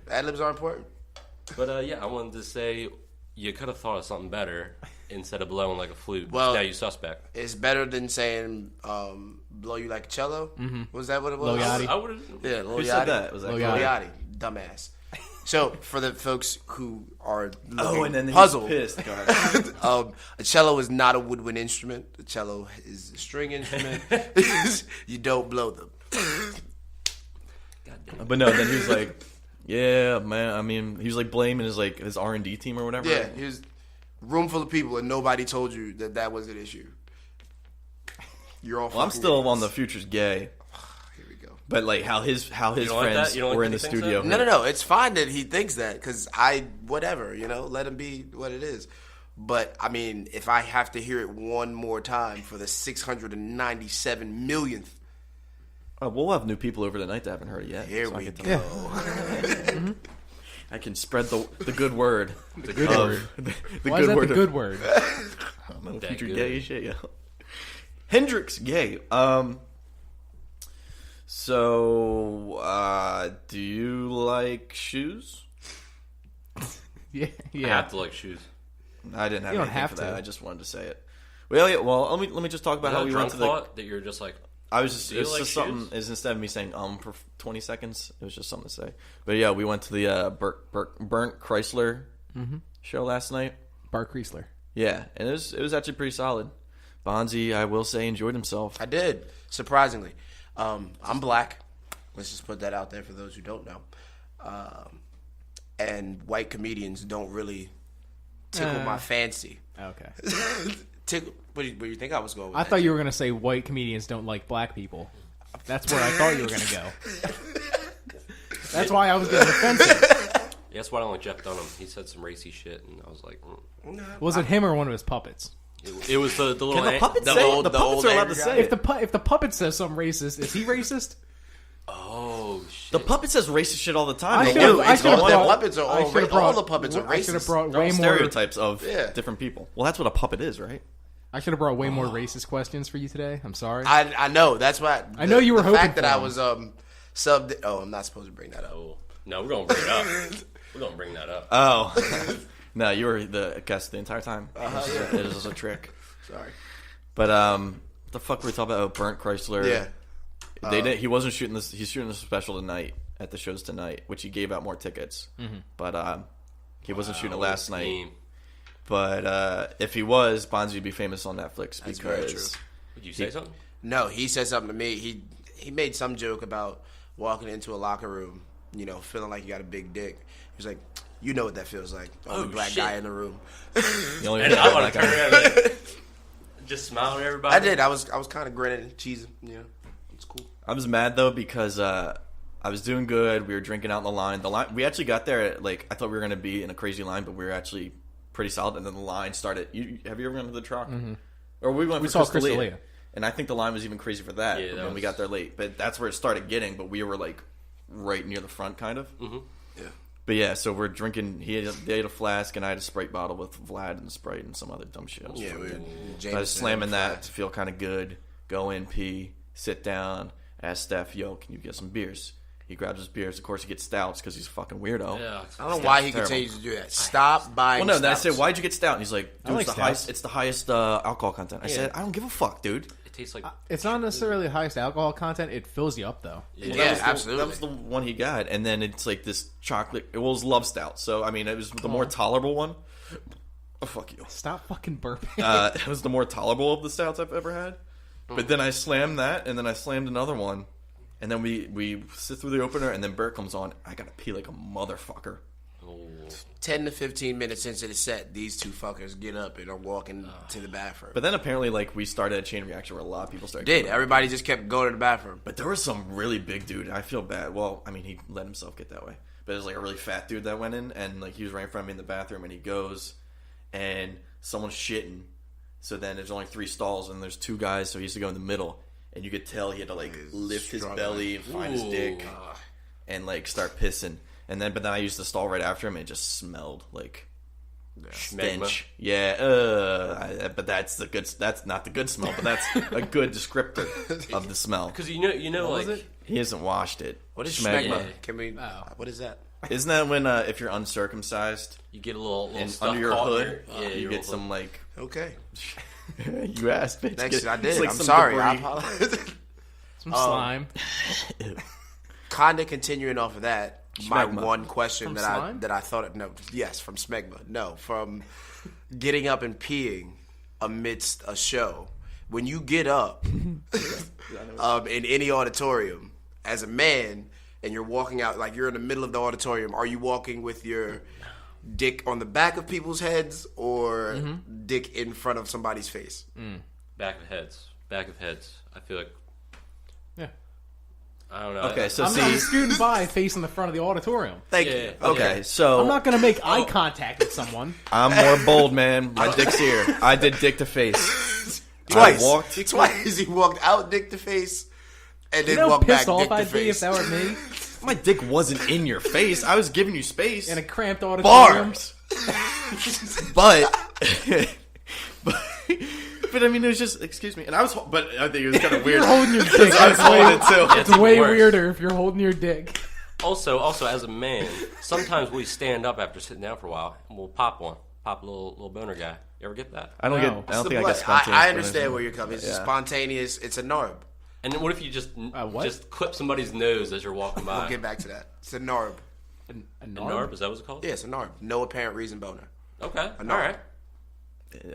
Speaker 4: But yeah, I wanted to say you could have thought of something better instead of blowing like a flute.
Speaker 5: Well,
Speaker 4: now you suspect.
Speaker 5: It's better than saying blow you like a cello. Mm-hmm. Was that what it was?
Speaker 3: Lil Yachty.
Speaker 4: I would have.
Speaker 5: Yeah, Lil
Speaker 2: Who
Speaker 5: Yachty.
Speaker 2: said that? Was that
Speaker 3: Lil
Speaker 5: Lil
Speaker 3: Yachty.
Speaker 5: Yachty, dumbass. So for the folks who are
Speaker 2: And then
Speaker 5: puzzled,
Speaker 2: he's pissed. Go ahead.
Speaker 5: a cello is not a woodwind instrument. A cello is a string instrument. You don't blow them.
Speaker 2: But no, then he was like, Yeah, man. I mean, he was like blaming his R&D team or whatever.
Speaker 5: Yeah, his room full of people and nobody told you that was an issue. You're all.
Speaker 2: Well, I'm still on the future's gay.
Speaker 5: Here we go.
Speaker 2: But like how his friends
Speaker 4: like
Speaker 2: were in the
Speaker 4: that he thinks
Speaker 2: studio.
Speaker 4: that?
Speaker 5: No. It's fine that he thinks that because whatever, let him be what it is. But I mean, if I have to hear it one more time for the 697 millionth,
Speaker 2: We'll have new people over tonight that haven't heard it yet.
Speaker 5: here
Speaker 2: so
Speaker 5: we
Speaker 2: I
Speaker 5: go.
Speaker 2: can I can spread the good word.
Speaker 3: The good word.
Speaker 2: The
Speaker 3: Why is
Speaker 2: good
Speaker 3: that
Speaker 2: word.
Speaker 3: the good word?
Speaker 2: I don't know,
Speaker 4: That
Speaker 2: future
Speaker 4: good.
Speaker 2: gay as shit, yeah. Hendrix gay. So, do you like shoes?
Speaker 3: Yeah.
Speaker 4: I have to like shoes.
Speaker 2: I didn't have
Speaker 3: You don't
Speaker 2: anything
Speaker 3: have
Speaker 2: for that.
Speaker 3: to.
Speaker 2: I just wanted to say it. Well, yeah. Well, let me just talk about
Speaker 4: Is
Speaker 2: how
Speaker 4: that
Speaker 2: we
Speaker 4: a
Speaker 2: went
Speaker 4: drunk
Speaker 2: to the.
Speaker 4: thought that you're just like,
Speaker 2: I was just
Speaker 4: Do you
Speaker 2: it's
Speaker 4: like
Speaker 2: just something.
Speaker 4: shoes?
Speaker 2: Is instead of me saying for 20 seconds, it was just something to say. But yeah, we went to the Burnt Chrysler show last night.
Speaker 3: Bart Chrysler.
Speaker 2: Yeah, and it was actually pretty solid. Bonzi, I will say, enjoyed himself.
Speaker 5: I did, surprisingly. I'm black. Let's just put that out there for those who don't know. And white comedians don't really tickle my fancy.
Speaker 3: Okay.
Speaker 5: Tickle. Where do you think I was going with
Speaker 3: I
Speaker 5: that?
Speaker 3: thought you were going to say white comedians don't like black people. That's where I thought you were going to go. That's why I was getting defensive.
Speaker 4: yeah, that's why I don't like Jeff Dunham. He said some racy shit, and I was like,
Speaker 3: Was it him or one of his puppets?
Speaker 4: It was the little.
Speaker 2: Can the puppets
Speaker 5: the
Speaker 2: say
Speaker 5: old-
Speaker 2: the
Speaker 5: the
Speaker 2: puppets
Speaker 5: old
Speaker 2: are allowed
Speaker 5: angry
Speaker 2: to
Speaker 5: guy?
Speaker 2: say
Speaker 3: If
Speaker 2: it.
Speaker 3: the puppet says something racist, is he racist?
Speaker 4: Oh shit!
Speaker 2: The puppet says racist shit all the time.
Speaker 3: I
Speaker 2: The
Speaker 3: should've-
Speaker 2: one-
Speaker 3: I
Speaker 2: it's
Speaker 3: should've
Speaker 2: the one-
Speaker 3: brought-
Speaker 5: puppets are all
Speaker 3: should've
Speaker 5: all the puppets are
Speaker 3: I should have
Speaker 5: racist.
Speaker 3: brought
Speaker 2: they're all
Speaker 3: way more.
Speaker 2: stereotypes of
Speaker 5: Yeah.
Speaker 2: different people. Well, that's what a puppet is, right?
Speaker 3: I should have brought way more racist questions for you today. I'm sorry.
Speaker 5: I know. That's why.
Speaker 3: I know you were
Speaker 5: the
Speaker 3: hoping
Speaker 5: fact that
Speaker 3: for
Speaker 5: I
Speaker 3: him.
Speaker 5: was subbed. Oh, I'm not supposed to bring that up.
Speaker 4: Oh no, we're gonna bring it up. We're gonna bring that up.
Speaker 2: Oh, no, you were the guest the entire time. It was just a trick.
Speaker 5: Sorry.
Speaker 2: But what the fuck were we talking about? Oh, Burnt Chrysler.
Speaker 5: Yeah.
Speaker 2: They didn't. He wasn't shooting this. He's shooting this special tonight at the shows tonight, which he gave out more tickets. But he wasn't shooting it last night.
Speaker 4: Team.
Speaker 2: But if he was, Bonzi would be famous on Netflix
Speaker 5: That's very
Speaker 2: because
Speaker 5: true.
Speaker 4: Did you say something?
Speaker 5: No, he said something to me. He made some joke about walking into a locker room, feeling like you got a big dick. He was like, "You know what that feels like? Only black
Speaker 4: shit.
Speaker 5: guy in the room."
Speaker 2: the only
Speaker 4: And I want
Speaker 2: black
Speaker 4: to turn
Speaker 2: guy-
Speaker 4: around and like, just smile at everybody.
Speaker 5: I did. I was kind of grinning and cheesing. It's cool.
Speaker 2: I was mad though because I was doing good. We were drinking out in the line. We actually got there at, I thought we were going to be in a crazy line, but we were actually pretty solid. And then the line started. Have you ever gone to the truck? Mm-hmm. Or we went.
Speaker 3: We
Speaker 2: for
Speaker 3: saw
Speaker 2: Crystalia.
Speaker 3: Crystalia.
Speaker 2: And I think the line was even crazy for that.
Speaker 4: Yeah, that
Speaker 2: when we
Speaker 4: was-
Speaker 2: got there late. But that's where it started getting. But we were right near the front, kind of.
Speaker 4: Mm-hmm.
Speaker 5: Yeah.
Speaker 2: But yeah, so we're drinking. They had a flask, and I had a Sprite bottle with Vlad and Sprite and some other dumb shit. I was
Speaker 5: Yeah,
Speaker 2: drinking.
Speaker 5: Jameson
Speaker 2: I was slamming
Speaker 5: and
Speaker 2: that
Speaker 5: Flat.
Speaker 2: to feel kind of good. Go in, pee, sit down, ask Steph, "Yo, can you get some beers?" He grabs his beers. Of course, he gets stouts because he's a fucking weirdo.
Speaker 4: Yeah.
Speaker 5: I don't know why he
Speaker 2: terrible.
Speaker 5: continues to do that. Stop buying.
Speaker 2: Well, no. Then I
Speaker 5: stouts.
Speaker 2: said, "Why'd you get stout?" And he's like, "Dude,
Speaker 3: like
Speaker 2: it's the
Speaker 3: stouts.
Speaker 2: highest. It's the highest alcohol content." I said, "I don't give a fuck, dude."
Speaker 4: It tastes like.
Speaker 3: It's not necessarily the highest alcohol content. It fills you up though.
Speaker 4: Yeah.
Speaker 5: Yeah,
Speaker 2: That
Speaker 5: absolutely.
Speaker 2: was the one he got, and then it's like this chocolate. It was love stout, so I mean, it was the more tolerable one. Oh, fuck you.
Speaker 3: Stop fucking burping.
Speaker 2: It was the more tolerable of the stouts I've ever had. But then I slammed that, and then I slammed another one, and then we sit through the opener, and then Bert comes on. I gotta pee like a motherfucker.
Speaker 4: Oh.
Speaker 5: 10 to 15 minutes into the set, these two fuckers get up and are walking to the bathroom.
Speaker 2: But then apparently, we started a chain reaction where a lot of people started.
Speaker 5: Did
Speaker 2: coming.
Speaker 5: everybody just kept going to the bathroom?
Speaker 2: But there was some really big dude. I feel bad. Well, I mean, he let himself get that way. But there's a really fat dude that went in, and he was right in front of me in the bathroom, and he goes, and someone's shitting. So then there's only 3 stalls, and there's 2 guys, so he used to go in the middle, and you could tell he had to lift his
Speaker 5: struggling.
Speaker 2: belly and find his dick, and start pissing. But then I used the stall right after him, and it just smelled like stench. Yeah, but that's not the good smell, but that's a good descriptor of the smell.
Speaker 4: Because you know,
Speaker 3: What was
Speaker 4: like
Speaker 3: it?
Speaker 2: He hasn't washed it.
Speaker 5: What is
Speaker 2: Schmegma.
Speaker 5: schmegma?
Speaker 4: Yeah.
Speaker 5: Can we?
Speaker 3: Oh.
Speaker 5: What is that?
Speaker 2: Isn't that when if you're uncircumcised
Speaker 4: you get a little
Speaker 2: and
Speaker 4: stuff
Speaker 2: under your
Speaker 4: caught in
Speaker 2: hood,
Speaker 4: there. Yeah,
Speaker 2: you
Speaker 4: your
Speaker 2: get
Speaker 4: little
Speaker 2: some
Speaker 5: Okay.
Speaker 2: you asked, bitch.
Speaker 5: Next, I did.
Speaker 2: It's like
Speaker 5: I'm
Speaker 2: some
Speaker 5: sorry. I
Speaker 2: debris.
Speaker 5: apologize.
Speaker 3: Some slime.
Speaker 5: Kinda continuing off of that, my
Speaker 2: Smegma.
Speaker 5: one question
Speaker 3: From
Speaker 5: that
Speaker 3: slime?
Speaker 5: I thought from smegma. No, from getting up and peeing amidst a show. When you get up in any auditorium as a man, and you're walking out, like you're in the middle of the auditorium, are you walking with your dick on the back of people's heads or dick in front of somebody's face?
Speaker 4: Back of heads. I feel like.
Speaker 3: Yeah.
Speaker 4: I don't know.
Speaker 2: Okay, so
Speaker 3: I'm scooting by facing the front of the auditorium.
Speaker 5: Thank
Speaker 4: Yeah,
Speaker 5: you.
Speaker 4: yeah.
Speaker 2: Okay, so
Speaker 3: I'm not going to make eye contact with someone.
Speaker 2: I'm more bold, man. My dick's here. I did dick to face.
Speaker 5: Twice.
Speaker 2: I walked.
Speaker 5: Twice. He walked out dick to face and
Speaker 3: You
Speaker 5: then
Speaker 3: know how
Speaker 5: walked back
Speaker 3: pissed off
Speaker 5: dick to
Speaker 3: I'd be if
Speaker 5: face.
Speaker 3: that were me
Speaker 2: My dick wasn't in your face. I was giving you space.
Speaker 3: in a cramped auditorium.
Speaker 2: Bars. but I mean, it was just, excuse me. And I was, but I think it was kind of weird.
Speaker 3: You're holding your dick.
Speaker 2: I was holding it too.
Speaker 3: It's way
Speaker 4: worse.
Speaker 3: weirder if you're holding your dick.
Speaker 4: Also, as a man, sometimes we stand up after sitting down for a while and we'll pop a little boner guy. You ever get that?
Speaker 2: I don't
Speaker 3: No.
Speaker 2: I don't think I get spontaneous.
Speaker 5: I understand where you're coming. It's spontaneous. It's a narb.
Speaker 4: And then what if you just
Speaker 3: what?
Speaker 4: just clip somebody's nose as you're walking by?
Speaker 5: We'll get back to that. It's a narb.
Speaker 3: A
Speaker 4: A
Speaker 3: narb?
Speaker 4: narb? Is that what it's called?
Speaker 5: Yeah, it's a narb. No apparent reason boner.
Speaker 4: Okay.
Speaker 5: A
Speaker 4: All
Speaker 5: narb.
Speaker 4: right.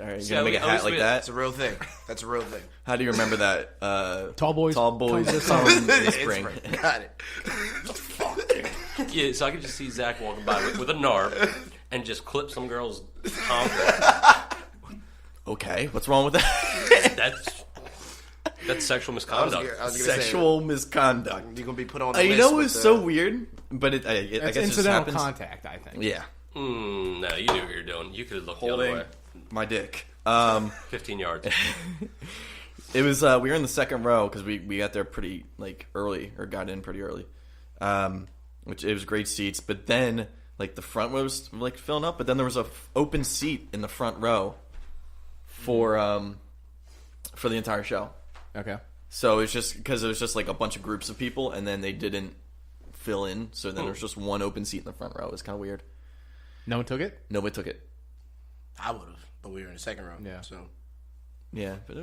Speaker 2: All right, you
Speaker 4: So
Speaker 2: gonna make a
Speaker 4: at
Speaker 2: hat
Speaker 4: least
Speaker 2: like
Speaker 4: we-
Speaker 2: that?
Speaker 5: It's a real thing. That's a real thing.
Speaker 2: How do you remember that?
Speaker 3: Tall boys.
Speaker 2: Tall boys
Speaker 3: come this
Speaker 2: come
Speaker 3: summer.
Speaker 2: in the spring.
Speaker 5: Got it.
Speaker 4: Yeah, so I could just see Zach walking by with a narb and just clip some girl's conker.
Speaker 2: Okay, what's wrong with that?
Speaker 4: That's sexual misconduct.
Speaker 5: I was gonna
Speaker 2: Sexual misconduct.
Speaker 5: You're gonna be put on. The
Speaker 2: You
Speaker 5: list
Speaker 2: know, it
Speaker 5: with
Speaker 2: was
Speaker 5: the-
Speaker 2: so weird, but I
Speaker 3: It's
Speaker 2: guess it just
Speaker 3: incidental
Speaker 2: happens.
Speaker 3: contact, I think.
Speaker 2: Yeah,
Speaker 4: No, you knew what you were doing. You could have looked the
Speaker 2: holding
Speaker 4: other way.
Speaker 2: my dick.
Speaker 4: 15 yards.
Speaker 2: It was we were in the second row because we got there pretty early, or got in pretty early, which it was great seats. But then the front row was filling up, but then there was a open seat in the front row for the entire show.
Speaker 3: Okay.
Speaker 2: So it's just because it was just a bunch of groups of people, and then they didn't fill in. So then there was just one open seat in the front row. It was kind of weird.
Speaker 3: No one took it?
Speaker 2: Nobody took it.
Speaker 5: I would have, but we were in the second row.
Speaker 3: Yeah.
Speaker 5: So
Speaker 2: Yeah, but it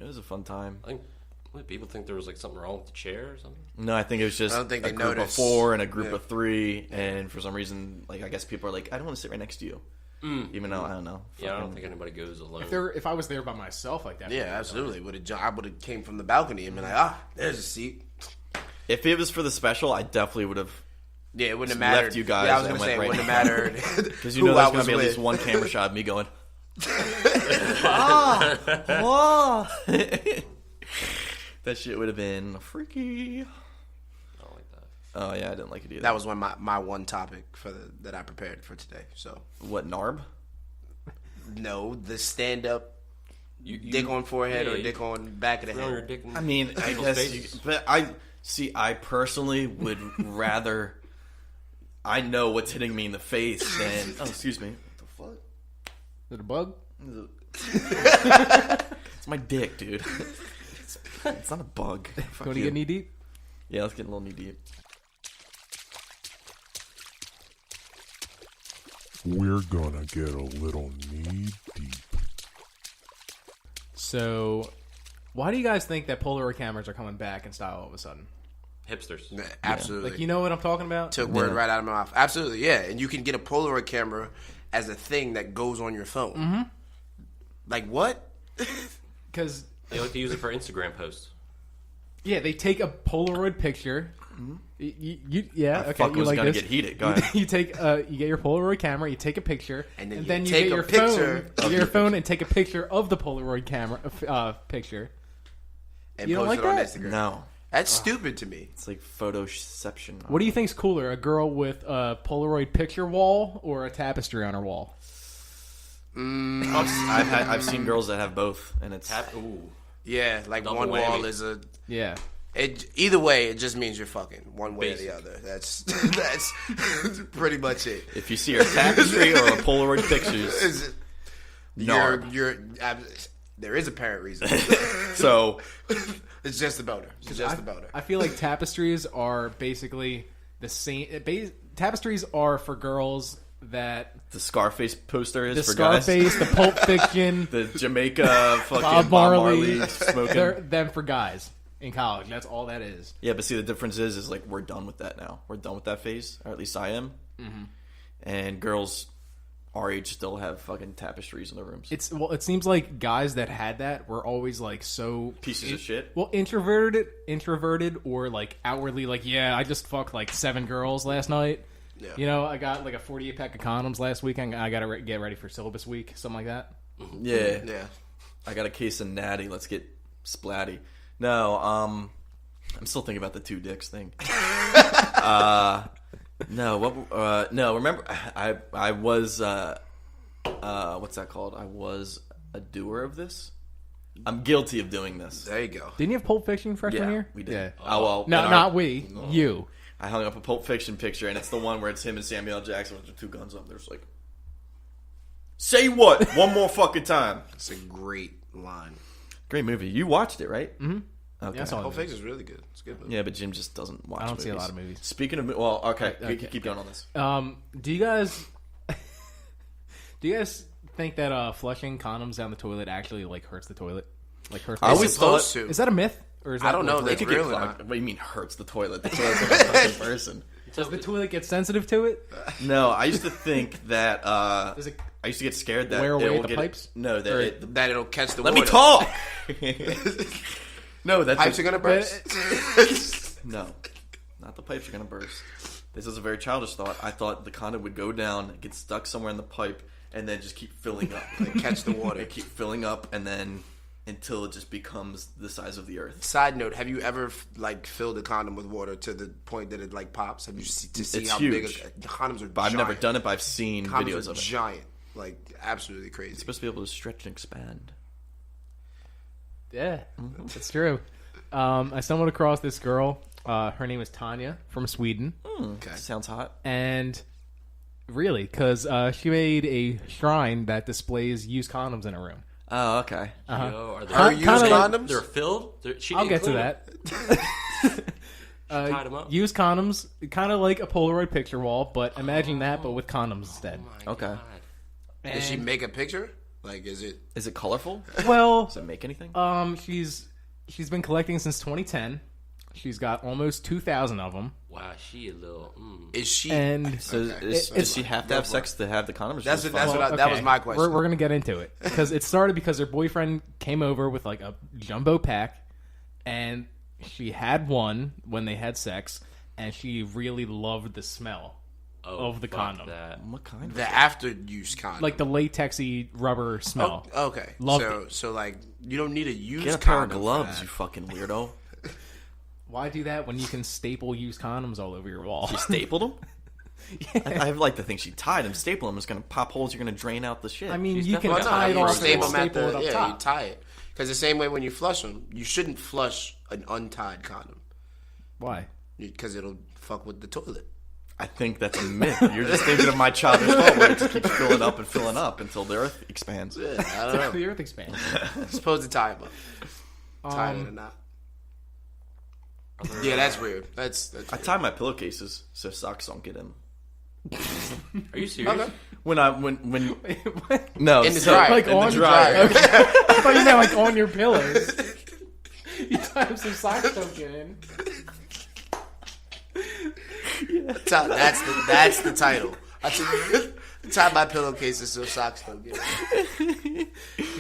Speaker 2: was a fun time.
Speaker 4: I think people think there was something wrong with the chair or something.
Speaker 2: No, I think it was just
Speaker 5: I don't think
Speaker 2: a
Speaker 5: they
Speaker 2: group
Speaker 5: noticed.
Speaker 2: of 4 and a group
Speaker 5: Yeah.
Speaker 2: of 3, and for some reason, I guess people are I don't want to sit right next to you, even though I don't know.
Speaker 4: Yeah, I don't
Speaker 2: Fucking-
Speaker 4: think anybody goes alone.
Speaker 3: If I was there by myself like that.
Speaker 5: yeah, absolutely. I would have came from the balcony and been like, there's a seat.
Speaker 2: If it was for the special, I definitely would have,
Speaker 5: Yeah, it wouldn't have
Speaker 2: Left
Speaker 5: mattered.
Speaker 2: you guys
Speaker 5: Yeah, I was
Speaker 2: and
Speaker 5: gonna say it
Speaker 2: went
Speaker 5: wouldn't
Speaker 2: right
Speaker 5: have mattered
Speaker 2: because
Speaker 5: who
Speaker 2: there's
Speaker 5: I
Speaker 2: going
Speaker 5: was
Speaker 2: to be at
Speaker 5: with.
Speaker 2: least one camera shot of me going. That shit would have been freaky.
Speaker 4: I don't like that.
Speaker 2: Oh yeah, I didn't like it either.
Speaker 5: That was my one topic that I prepared for today. So
Speaker 2: What, Narb?
Speaker 5: no, the stand up
Speaker 4: You
Speaker 5: dick on forehead
Speaker 4: yeah,
Speaker 5: or
Speaker 4: you-
Speaker 5: dick on back of the
Speaker 4: Put on your
Speaker 5: head.
Speaker 4: dick in
Speaker 2: I mean, I
Speaker 4: people's
Speaker 2: guess,
Speaker 4: faces.
Speaker 2: but I personally would rather I know what's hitting me in the face than. Oh, excuse me. What
Speaker 3: Is it a bug?
Speaker 2: the fuck? It's my dick, dude. It's not a bug. Fuck
Speaker 3: Going to
Speaker 2: you.
Speaker 3: get knee deep?
Speaker 2: Yeah, let's get a little knee deep.
Speaker 1: We're gonna get a little knee deep.
Speaker 3: So, why do you guys think that Polaroid cameras are coming back in style all of a sudden?
Speaker 4: hipsters.
Speaker 5: Yeah, absolutely.
Speaker 3: Like, you know what I'm talking about?
Speaker 5: Took word right out of my mouth. Absolutely, yeah. And you can get a Polaroid camera as a thing that goes on your phone. Mm-hmm. Like what?
Speaker 3: Because,
Speaker 4: They like to use it for Instagram posts.
Speaker 3: yeah, they take a Polaroid picture. Yeah, okay.
Speaker 2: Fuck
Speaker 3: You
Speaker 2: was
Speaker 3: like
Speaker 2: gonna
Speaker 3: this.
Speaker 2: get heated. Go ahead.
Speaker 3: You take, you get your Polaroid camera, you take a picture,
Speaker 5: And
Speaker 3: and
Speaker 5: then
Speaker 3: then
Speaker 5: you
Speaker 3: you
Speaker 5: take
Speaker 3: get
Speaker 5: a
Speaker 3: your
Speaker 5: picture
Speaker 3: phone, you get your phone, and take a picture of the Polaroid camera picture.
Speaker 5: And
Speaker 3: You don't
Speaker 5: post
Speaker 3: like
Speaker 5: it on
Speaker 3: that?
Speaker 5: Instagram.
Speaker 2: No,
Speaker 5: That's stupid to me.
Speaker 2: it's like photoception.
Speaker 3: What do you think's cooler, a girl with a Polaroid picture wall or a tapestry on her wall?
Speaker 2: I've seen girls that have both, and it's
Speaker 4: Ooh.
Speaker 5: Yeah, like
Speaker 4: Double
Speaker 5: one wall
Speaker 4: whammy.
Speaker 5: is a.
Speaker 3: Yeah.
Speaker 5: Either way, it just means you're fucking one way
Speaker 4: Basic.
Speaker 5: or the other. That's that's pretty much it.
Speaker 2: if you see her tapestry or a Polaroid pictures.
Speaker 5: Is it-
Speaker 2: Narb.
Speaker 5: there is apparent reason.
Speaker 2: So
Speaker 5: It's just the boner. It's just the boner.
Speaker 3: I feel like tapestries are basically the same. Tapestries are for girls that
Speaker 2: the Scarface poster is
Speaker 3: the
Speaker 2: for guys.
Speaker 3: Scarface, the Pulp Fiction,
Speaker 2: The Jamaica fucking
Speaker 3: Bob
Speaker 2: Bob
Speaker 3: Marley,
Speaker 2: Marley smoking.
Speaker 3: they're them for guys in college. That's all that is.
Speaker 2: Yeah, but see, the difference is like we're done with that now. We're done with that phase, or at least I am. Mm-hmm. And girls our age still have fucking tapestries in their rooms.
Speaker 3: It seems like guys that had that were always like so
Speaker 2: Pieces of shit.
Speaker 3: Well, introverted, or like outwardly like, yeah, I just fucked like 7 girls last night.
Speaker 5: Yeah.
Speaker 3: You know, I got like a 48 pack of condoms last week. I got to get ready for syllabus week, something like that.
Speaker 2: Yeah.
Speaker 5: Yeah.
Speaker 2: I got a case of natty. Let's get splatty. No, I'm still thinking about the 2 dicks thing. No, remember, I was, what's that called? I was a doer of this. I'm guilty of doing this.
Speaker 5: There you go.
Speaker 3: Didn't you have Pulp Fiction freshman year?
Speaker 2: we did.
Speaker 3: Yeah.
Speaker 2: Oh, well.
Speaker 3: No, not we.
Speaker 2: No.
Speaker 3: You.
Speaker 2: I hung up a Pulp Fiction picture, and it's the one where it's him and Samuel L. Jackson with the 2 guns up. There's like, say what? One more fucking time.
Speaker 5: It's a great line.
Speaker 2: Great movie. You watched it, right?
Speaker 3: Mm-hmm.
Speaker 2: Okay.
Speaker 3: Yeah, I saw it.
Speaker 5: Pulp Fiction is really good. It's a good movie.
Speaker 2: Yeah, but Jim just doesn't watch.
Speaker 3: I don't see a lot of movies.
Speaker 2: Speaking of, well, okay,
Speaker 3: Okay,
Speaker 2: keep going on this.
Speaker 3: Do you guys think that flushing condoms down the toilet actually like hurts the toilet? Like hurts.
Speaker 2: I
Speaker 3: the
Speaker 2: always
Speaker 3: toilet?
Speaker 5: supposed to.
Speaker 3: Is that a myth? Or is that
Speaker 5: I don't know.
Speaker 3: like,
Speaker 5: They
Speaker 2: It could
Speaker 5: real
Speaker 2: get
Speaker 5: or
Speaker 2: clogged.
Speaker 5: not?
Speaker 2: What do you mean hurts the toilet? The toilet's like a fucking person.
Speaker 3: does the toilet get sensitive to it?
Speaker 2: No, I used to think that.
Speaker 3: Does it
Speaker 2: I used to get scared that
Speaker 3: wear away
Speaker 2: it will
Speaker 3: the
Speaker 2: get
Speaker 3: pipes?
Speaker 2: No, that
Speaker 3: Or-
Speaker 2: it,
Speaker 5: That it'll catch the
Speaker 2: let
Speaker 5: water.
Speaker 2: me talk. No, that
Speaker 5: Pipes are gonna burst.
Speaker 2: No, not the pipes are gonna burst. This is a very childish thought. I thought the condom would go down, get stuck somewhere in the pipe, and then just keep filling up.
Speaker 5: Catch the water.
Speaker 2: Keep filling up, and then until it just becomes the size of the earth.
Speaker 5: Side note: have you ever like filled a condom with water to the point that it like pops? Have you see
Speaker 2: It's
Speaker 5: how
Speaker 2: huge.
Speaker 5: big condoms are?
Speaker 2: But I've
Speaker 5: giant.
Speaker 2: never done it, but I've seen
Speaker 5: Condoms
Speaker 2: videos
Speaker 5: are
Speaker 2: of it.
Speaker 5: giant, like absolutely crazy.
Speaker 2: It's supposed to be able to stretch and expand.
Speaker 3: Yeah, it's true. I stumbled across this girl. Her name is Tanya from Sweden,
Speaker 5: Okay.
Speaker 2: Sounds hot.
Speaker 3: and really, because she made a shrine that displays used condoms in her room.
Speaker 2: Oh, okay.
Speaker 4: Yo, are they,
Speaker 5: Her used
Speaker 3: Kinda like-
Speaker 5: condoms?
Speaker 4: they're filled? She
Speaker 3: I'll
Speaker 4: didn't
Speaker 3: get to
Speaker 4: clean
Speaker 3: that.
Speaker 4: them. She tied them up.
Speaker 3: Used condoms, kind of like a Polaroid picture wall, but imagine that, but with condoms instead.
Speaker 2: Okay.
Speaker 4: God.
Speaker 5: Did she make a picture? Like, is it?
Speaker 2: Is it colorful?
Speaker 3: Well,
Speaker 2: Does it make anything?
Speaker 3: she's been collecting since 2010. She's got almost 2,000 of them,
Speaker 4: Wow, she a little.
Speaker 5: Is she?
Speaker 3: and
Speaker 2: So
Speaker 5: okay.
Speaker 2: does she have to have sex to have the condom? Or
Speaker 5: That's
Speaker 2: just
Speaker 5: what-
Speaker 2: fine?
Speaker 5: that's what that was my question.
Speaker 3: We're gonna get into it because it started because her boyfriend came over with like a jumbo pack, and she had one when they had sex, and she really loved the smell of the
Speaker 4: fuck
Speaker 3: condom,
Speaker 4: That.
Speaker 2: What kind of?
Speaker 5: The after use condom.
Speaker 3: like the latexy rubber smell.
Speaker 5: Oh, okay.
Speaker 3: Loved
Speaker 5: so like you don't need a used
Speaker 2: Get a pair of
Speaker 5: condom for
Speaker 2: gloves,
Speaker 5: that.
Speaker 2: you fucking weirdo.
Speaker 3: Why do that when you can staple used condoms all over your wall?
Speaker 2: She stapled them? I like to think she tied them. Staple them is going to pop holes. You're going to drain out the shit.
Speaker 3: I mean,
Speaker 4: She's
Speaker 3: you can
Speaker 4: definitely
Speaker 3: tie it
Speaker 4: got
Speaker 3: off
Speaker 4: you
Speaker 5: Staple
Speaker 3: and
Speaker 5: them at
Speaker 3: staple it
Speaker 5: the
Speaker 3: up
Speaker 5: you
Speaker 3: top.
Speaker 5: tie it because the same way when you flush them, you shouldn't flush an untied condom
Speaker 3: Why?
Speaker 5: because it'll fuck with the toilet.
Speaker 2: I think that's a myth. You're just thinking of my childish thought where it just keeps filling up until the earth expands.
Speaker 5: I don't know.
Speaker 3: The Earth expands.
Speaker 5: Supposed to tie them up. Tie it or not. Yeah, that's weird. That's
Speaker 2: I
Speaker 5: weird.
Speaker 2: tie my pillowcases so socks don't get in.
Speaker 4: Are you serious?
Speaker 5: Okay.
Speaker 2: When
Speaker 3: What?
Speaker 2: no
Speaker 5: In the
Speaker 2: so-
Speaker 5: dryer.
Speaker 3: Like
Speaker 2: in
Speaker 3: on
Speaker 2: the
Speaker 3: the
Speaker 2: dryer.
Speaker 3: dryer. Okay. I thought you meant like on your pillows. You tie some socks don't get in.
Speaker 5: That's the title. Tie my pillowcases so socks don't get it.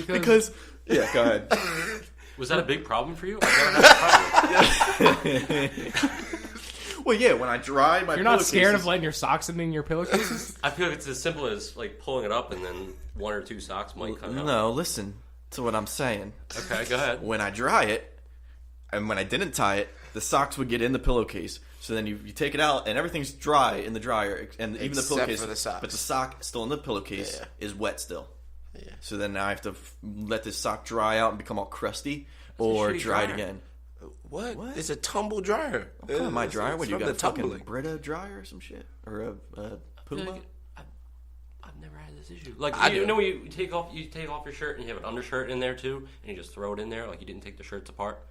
Speaker 2: Because yeah, go ahead.
Speaker 4: Was that a big problem for you? I never had a problem.
Speaker 2: Well, yeah, when I dry my
Speaker 3: You're not scared of
Speaker 2: pillowcases-
Speaker 3: letting your socks in your pillowcases?
Speaker 4: I feel like it's as simple as like pulling it up and then 1 or 2 socks might come out.
Speaker 2: No, listen to what I'm saying.
Speaker 4: Okay, go ahead.
Speaker 2: When I dry it, and when I didn't tie it, the socks would get in the pillowcase. So then you take it out, and everything's dry in the dryer, and even the
Speaker 5: Except
Speaker 2: pillowcase.
Speaker 5: for the socks.
Speaker 2: But the sock still in the pillowcase is wet still.
Speaker 5: Yeah.
Speaker 2: So then now I have to let this sock dry out and become all crusty, or
Speaker 4: shitty
Speaker 2: dry it
Speaker 4: dryer.
Speaker 2: again.
Speaker 5: What? It's a tumble dryer.
Speaker 2: What kind of my
Speaker 5: It's-
Speaker 2: dryer?
Speaker 5: it's
Speaker 2: What you
Speaker 5: from
Speaker 2: got? A
Speaker 5: the
Speaker 2: fucking
Speaker 5: tumbling.
Speaker 2: Brita dryer or some shit, or a
Speaker 4: I feel
Speaker 2: Puma?
Speaker 4: like I've never had this issue. Like
Speaker 5: I
Speaker 4: you
Speaker 5: do.
Speaker 4: know when you take off your shirt and you have an undershirt in there too, and you just throw it in there like you didn't take the shirts apart.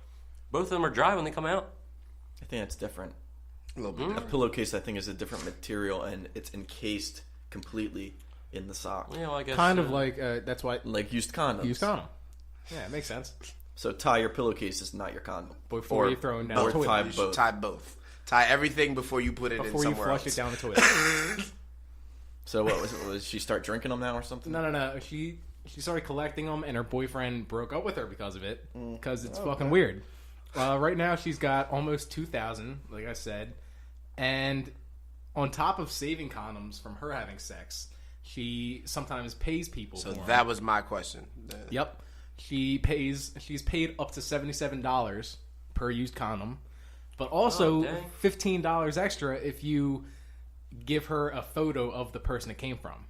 Speaker 4: Both of them are dry when they come out.
Speaker 2: I think that's different.
Speaker 5: A little bit.
Speaker 2: A pillowcase, I think, is a different material, and it's encased completely in the sock,
Speaker 4: Yeah, well, I guess
Speaker 3: Kind of like, that's why
Speaker 2: like used condoms.
Speaker 3: use condom. Yeah, it makes sense.
Speaker 2: So tie your pillowcase is not your condom.
Speaker 3: Before
Speaker 2: Or-
Speaker 3: you throw it down
Speaker 2: or
Speaker 3: the toilet.
Speaker 2: tie
Speaker 5: You should
Speaker 2: both.
Speaker 5: tie both. Tie everything before you put it in
Speaker 3: Before you
Speaker 5: somewhere
Speaker 3: flush
Speaker 5: else.
Speaker 3: it down the toilet.
Speaker 2: So what was she start drinking them now or something?
Speaker 3: No. She started collecting them, and her boyfriend broke up with her because of it. Because it's fucking weird. Right now, she's got almost 2,000, like I said, and on top of saving condoms from her having sex, she sometimes pays people.
Speaker 5: So
Speaker 3: for
Speaker 5: that
Speaker 3: them.
Speaker 5: was my question.
Speaker 3: Yep. She's paid up to $77 per used condom, but also $15 extra if you give her a photo of the person it came from.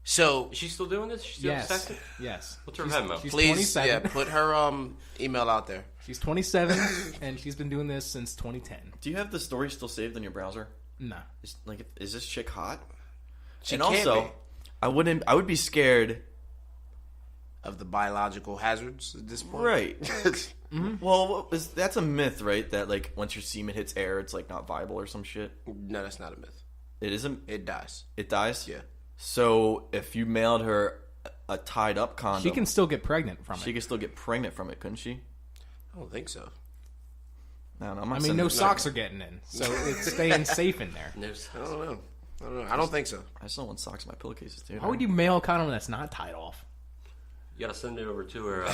Speaker 5: So
Speaker 4: Is she still doing this? She's still obsessed?
Speaker 3: Yes.
Speaker 4: What's her Venmo?
Speaker 3: She's
Speaker 5: please,
Speaker 3: 27.
Speaker 5: put her email out there.
Speaker 3: She's 27, and she's been doing this since 2010.
Speaker 2: Do you have the story still saved in your browser?
Speaker 3: No.
Speaker 2: Is this chick hot?
Speaker 5: She
Speaker 2: and
Speaker 5: can't
Speaker 2: also,
Speaker 5: be.
Speaker 2: I would be scared.
Speaker 5: Of the biological hazards at this point.
Speaker 2: Right. Well, that's a myth, right? That like once your semen hits air, it's like not viable or some shit.
Speaker 5: No, that's not a myth.
Speaker 2: It isn't.
Speaker 5: It dies.
Speaker 2: It dies.
Speaker 5: Yeah.
Speaker 2: So if you mailed her a tied up condom,
Speaker 3: She can still get pregnant from
Speaker 2: She
Speaker 3: it.
Speaker 2: could still get pregnant from it, couldn't she?
Speaker 5: I don't think so.
Speaker 2: I don't know.
Speaker 3: I mean, no socks are getting in, so it's staying safe in there.
Speaker 4: No,
Speaker 5: I don't know. I don't think so.
Speaker 2: I still want socks in my pillowcases, dude.
Speaker 3: How would you mail a condom that's not tied off?
Speaker 4: you gotta send it over to her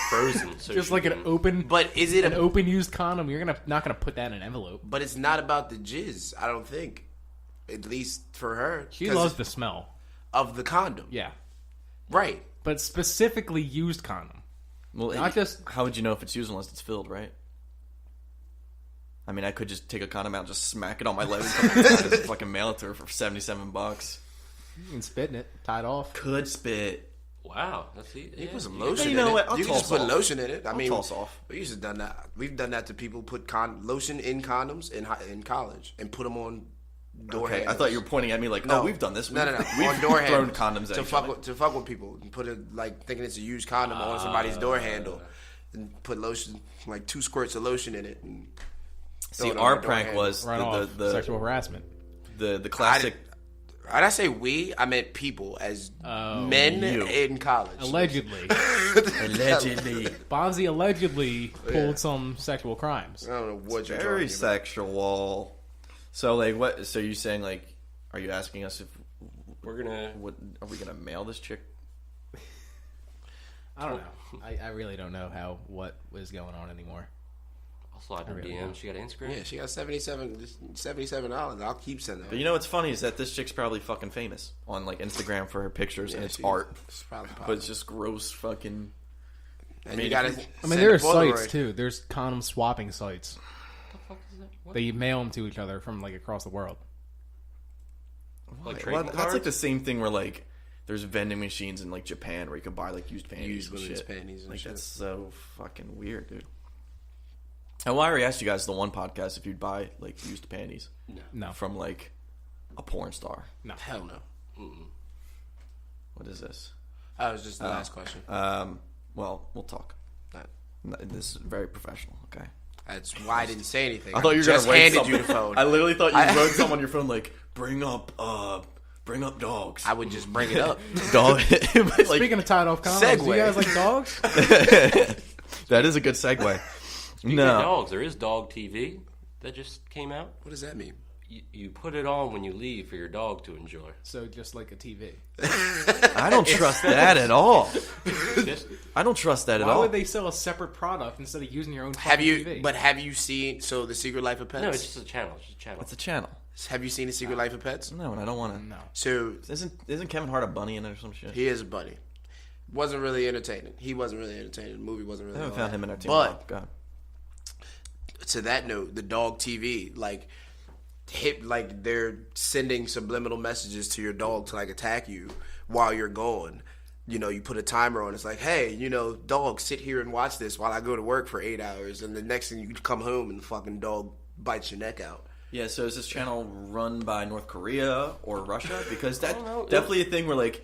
Speaker 4: frozen. So
Speaker 3: Just
Speaker 4: she
Speaker 3: like
Speaker 4: can,
Speaker 3: an open,
Speaker 5: But is it
Speaker 3: an open used condom. You're not gonna put that in an envelope.
Speaker 5: But it's not about the jizz. I don't think. At least for her.
Speaker 3: She
Speaker 5: 'Cause
Speaker 3: loves the smell.
Speaker 5: of the condom.
Speaker 3: Yeah,
Speaker 5: Right.
Speaker 3: but specifically used condom.
Speaker 2: Well,
Speaker 3: Not just-
Speaker 2: How would you know if it's used unless it's filled, right? I mean, I could just take a condom out and just smack it on my leg and just fucking mail it to her for $77.
Speaker 3: You can spit in it, tied off.
Speaker 2: Could spit.
Speaker 4: Wow, that's it.
Speaker 5: You
Speaker 4: Yeah.
Speaker 5: put some
Speaker 2: Yeah,
Speaker 5: lotion
Speaker 2: you know
Speaker 5: in
Speaker 2: what?
Speaker 5: it.
Speaker 2: I'll
Speaker 5: You can just
Speaker 2: toss
Speaker 5: put
Speaker 2: off.
Speaker 5: lotion in it. I
Speaker 2: I'll
Speaker 5: mean,
Speaker 2: toss off.
Speaker 5: we used to done that. We've done that to people. Put lotion in condoms in college and put them on door
Speaker 2: Okay, I
Speaker 5: handles.
Speaker 2: thought you were pointing at me like,
Speaker 5: No,
Speaker 2: oh, we've done this.
Speaker 5: No.
Speaker 2: We've
Speaker 5: On door
Speaker 2: thrown
Speaker 5: handles
Speaker 2: condoms at
Speaker 5: to
Speaker 2: each
Speaker 5: fuck
Speaker 2: other.
Speaker 5: with, to fuck with people and put it like thinking it's a used condom on somebody's door handle and put lotion like 2 squirts of lotion in it. And throw
Speaker 2: See,
Speaker 5: it on
Speaker 2: our
Speaker 5: the door
Speaker 2: prank
Speaker 5: handle.
Speaker 2: was
Speaker 3: Right off. Sexual harassment.
Speaker 2: the classic.
Speaker 5: Did I say we? I meant people as men
Speaker 2: you.
Speaker 5: in college.
Speaker 3: Allegedly,
Speaker 2: Allegedly.
Speaker 3: Bonzi allegedly pulled some sexual crimes.
Speaker 5: I don't know what you're
Speaker 2: Very
Speaker 5: talking about.
Speaker 2: sexual. So, like, what? So, you saying, like, are you asking us if
Speaker 4: We're gonna.
Speaker 2: what are we gonna mail this chick?
Speaker 3: I don't know. I really don't know what was going on anymore.
Speaker 4: I'll slide her
Speaker 3: really
Speaker 4: DM.
Speaker 3: don't.
Speaker 4: She got Instagram.
Speaker 5: Yeah, she got $77. I'll keep sending her.
Speaker 2: But you know what's funny is that this chick's probably fucking famous on like Instagram for her pictures and it's
Speaker 5: she's-
Speaker 2: art,
Speaker 5: It's probably
Speaker 2: but it's just gross fucking.
Speaker 5: and you gotta.
Speaker 3: I mean, there are sites too. There's condom swapping sites.
Speaker 4: What the fuck is that? What?
Speaker 3: They mail them to each other from like across the world.
Speaker 4: Like
Speaker 2: Well,
Speaker 4: trading
Speaker 2: that's
Speaker 4: cards?
Speaker 2: like the same thing where like there's vending machines in like Japan where you can buy like used panties,
Speaker 5: Used
Speaker 2: and
Speaker 5: women's
Speaker 2: shit.
Speaker 5: panties and
Speaker 2: like
Speaker 5: shit.
Speaker 2: that's so fucking weird, dude. And well, I already asked you guys the one podcast if you'd buy like used panties
Speaker 3: No,
Speaker 2: from like a porn star.
Speaker 3: no.
Speaker 5: Hell no.
Speaker 2: What is this?
Speaker 5: That was just the last question.
Speaker 2: Well, we'll talk. This is very professional. Okay.
Speaker 5: That's why I didn't say anything.
Speaker 2: I thought you were
Speaker 5: just
Speaker 2: gonna write
Speaker 5: handed
Speaker 2: something.
Speaker 5: you the phone.
Speaker 2: I literally thought you wrote something on your phone like bring up dogs.
Speaker 5: I would just bring it up.
Speaker 2: Dog. Like,
Speaker 3: Speaking of tied off condoms, do
Speaker 5: Segue.
Speaker 3: you guys like dogs?
Speaker 2: that is a good segue.
Speaker 4: Speaking of
Speaker 2: No.
Speaker 4: dogs, there is Dog TV that just came out.
Speaker 5: What does that mean?
Speaker 4: You put it on when you leave for your dog to enjoy.
Speaker 3: So just like a TV.
Speaker 2: I don't trust that at all.
Speaker 4: Just,
Speaker 2: I don't trust that at
Speaker 3: Why
Speaker 2: all.
Speaker 3: would they sell a separate product instead of using your own
Speaker 5: Have
Speaker 3: fucking
Speaker 5: you?
Speaker 3: TV?
Speaker 5: But have you seen? So the Secret Life of Pets.
Speaker 4: no, it's just a channel. It's just a channel.
Speaker 2: It's a channel.
Speaker 5: Have you seen the Secret Life of Pets?
Speaker 2: No, and I don't want to.
Speaker 3: no.
Speaker 5: So
Speaker 2: Isn't Kevin Hart a bunny in it or some shit?
Speaker 5: he is a buddy. Wasn't really entertaining. He wasn't really entertaining. The movie wasn't really.
Speaker 2: I haven't
Speaker 5: all
Speaker 2: found
Speaker 5: that.
Speaker 2: him entertaining.
Speaker 5: But
Speaker 2: God.
Speaker 5: to that note, the dog TV, like they're sending subliminal messages to your dog to like attack you while you're gone. You know, you put a timer on. It's like, hey, you know, dog, sit here and watch this while I go to work for 8 hours, and the next thing you come home and the fucking dog bites your neck out.
Speaker 2: Yeah, so is this channel run by North Korea or Russia? Because that's
Speaker 4: don't know.
Speaker 2: definitely a thing where, like,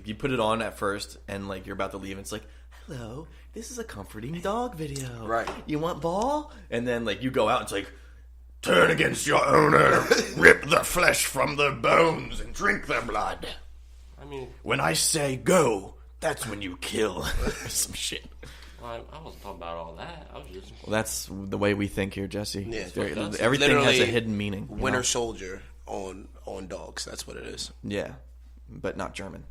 Speaker 2: you put it on at first and, like, you're about to leave and it's like, hello, this is a comforting dog video.
Speaker 5: Right.
Speaker 2: You want ball? And then, like, you go out and it's like, turn against your owner, rip the flesh from the bones and drink their blood.
Speaker 4: I mean,
Speaker 2: When I say go, that's when you kill. Some shit.
Speaker 4: I wasn't talking about all that. I was just.
Speaker 2: Well, that's the way we think here, Jesse.
Speaker 5: Yeah,
Speaker 2: It's very-
Speaker 5: that's
Speaker 2: everything has a
Speaker 5: literally
Speaker 2: hidden meaning. you
Speaker 5: Winter
Speaker 2: know?
Speaker 5: Soldier on dogs. That's what it is.
Speaker 2: Yeah, but not German.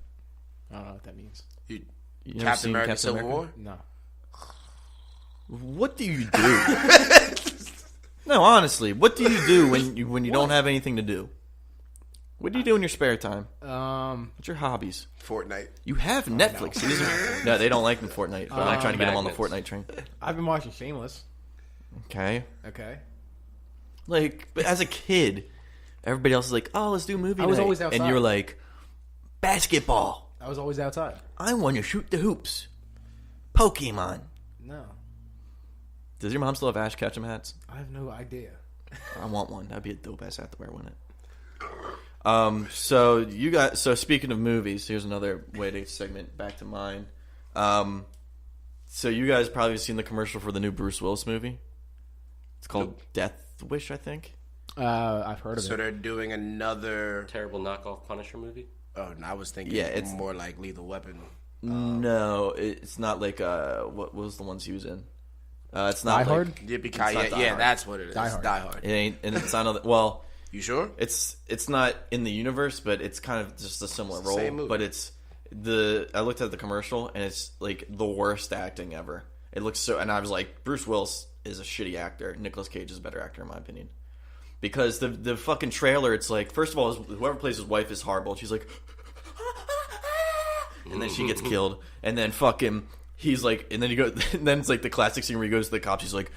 Speaker 3: I don't know what that means.
Speaker 2: You never
Speaker 5: Captain
Speaker 2: seen
Speaker 5: America:
Speaker 2: Captain
Speaker 5: Civil
Speaker 2: America?
Speaker 5: War.
Speaker 3: No.
Speaker 2: What do you do? No, honestly, what do you do when you don't have anything to do? What do you do in your spare time? What's your hobbies?
Speaker 5: Fortnite.
Speaker 2: You have Netflix. No, they don't like in Fortnite. But I'm not trying to get them on the
Speaker 4: magnets.
Speaker 2: Fortnite train.
Speaker 3: I've been watching Shameless.
Speaker 2: Okay.
Speaker 3: Okay.
Speaker 2: Like, but as a kid, everybody else is like, "Oh, let's do movie
Speaker 3: I was
Speaker 2: night."
Speaker 3: always outside.
Speaker 2: And you're like, "Basketball.
Speaker 3: I was always outside.
Speaker 2: I want to shoot the hoops. Pokemon."
Speaker 3: No.
Speaker 2: Does your mom still have Ash Ketchum hats?
Speaker 3: I have no idea.
Speaker 2: I want one. That'd be a dope ass hat to wear, wouldn't it? So speaking of movies, here's another way to segment back to mine. So you guys probably seen the commercial for the new Bruce Willis movie. It's called Death Wish, I think.
Speaker 3: I've heard of
Speaker 5: So
Speaker 3: it.
Speaker 5: they're doing another.
Speaker 4: Terrible knockoff Punisher movie.
Speaker 5: Oh, no, I was thinking.
Speaker 2: Yeah, it's-
Speaker 5: more like Lethal Weapon.
Speaker 2: No, it's not like what was the ones he was in? It's not
Speaker 3: Die Hard?
Speaker 2: like
Speaker 5: Yippee
Speaker 2: not
Speaker 5: ki
Speaker 2: Die
Speaker 5: yeah,
Speaker 2: Hard.
Speaker 5: that's what it is.
Speaker 3: Die Hard.
Speaker 5: Die Hard.
Speaker 2: it ain't, and it's not. Well,
Speaker 5: You sure?
Speaker 2: it's not in the universe, but it's kind of just a similar
Speaker 5: It's the
Speaker 2: role.
Speaker 5: same movie.
Speaker 2: But I looked at the commercial and it's like the worst acting ever. It looks so, and I was like, Bruce Willis is a shitty actor. Nicolas Cage is a better actor in my opinion. Because the fucking trailer, it's like, first of all, whoever plays his wife is horrible. She's like, and then she gets killed, and then fucking he's like, and then you go, and then it's like the classic scene where he goes to the cops. He's like,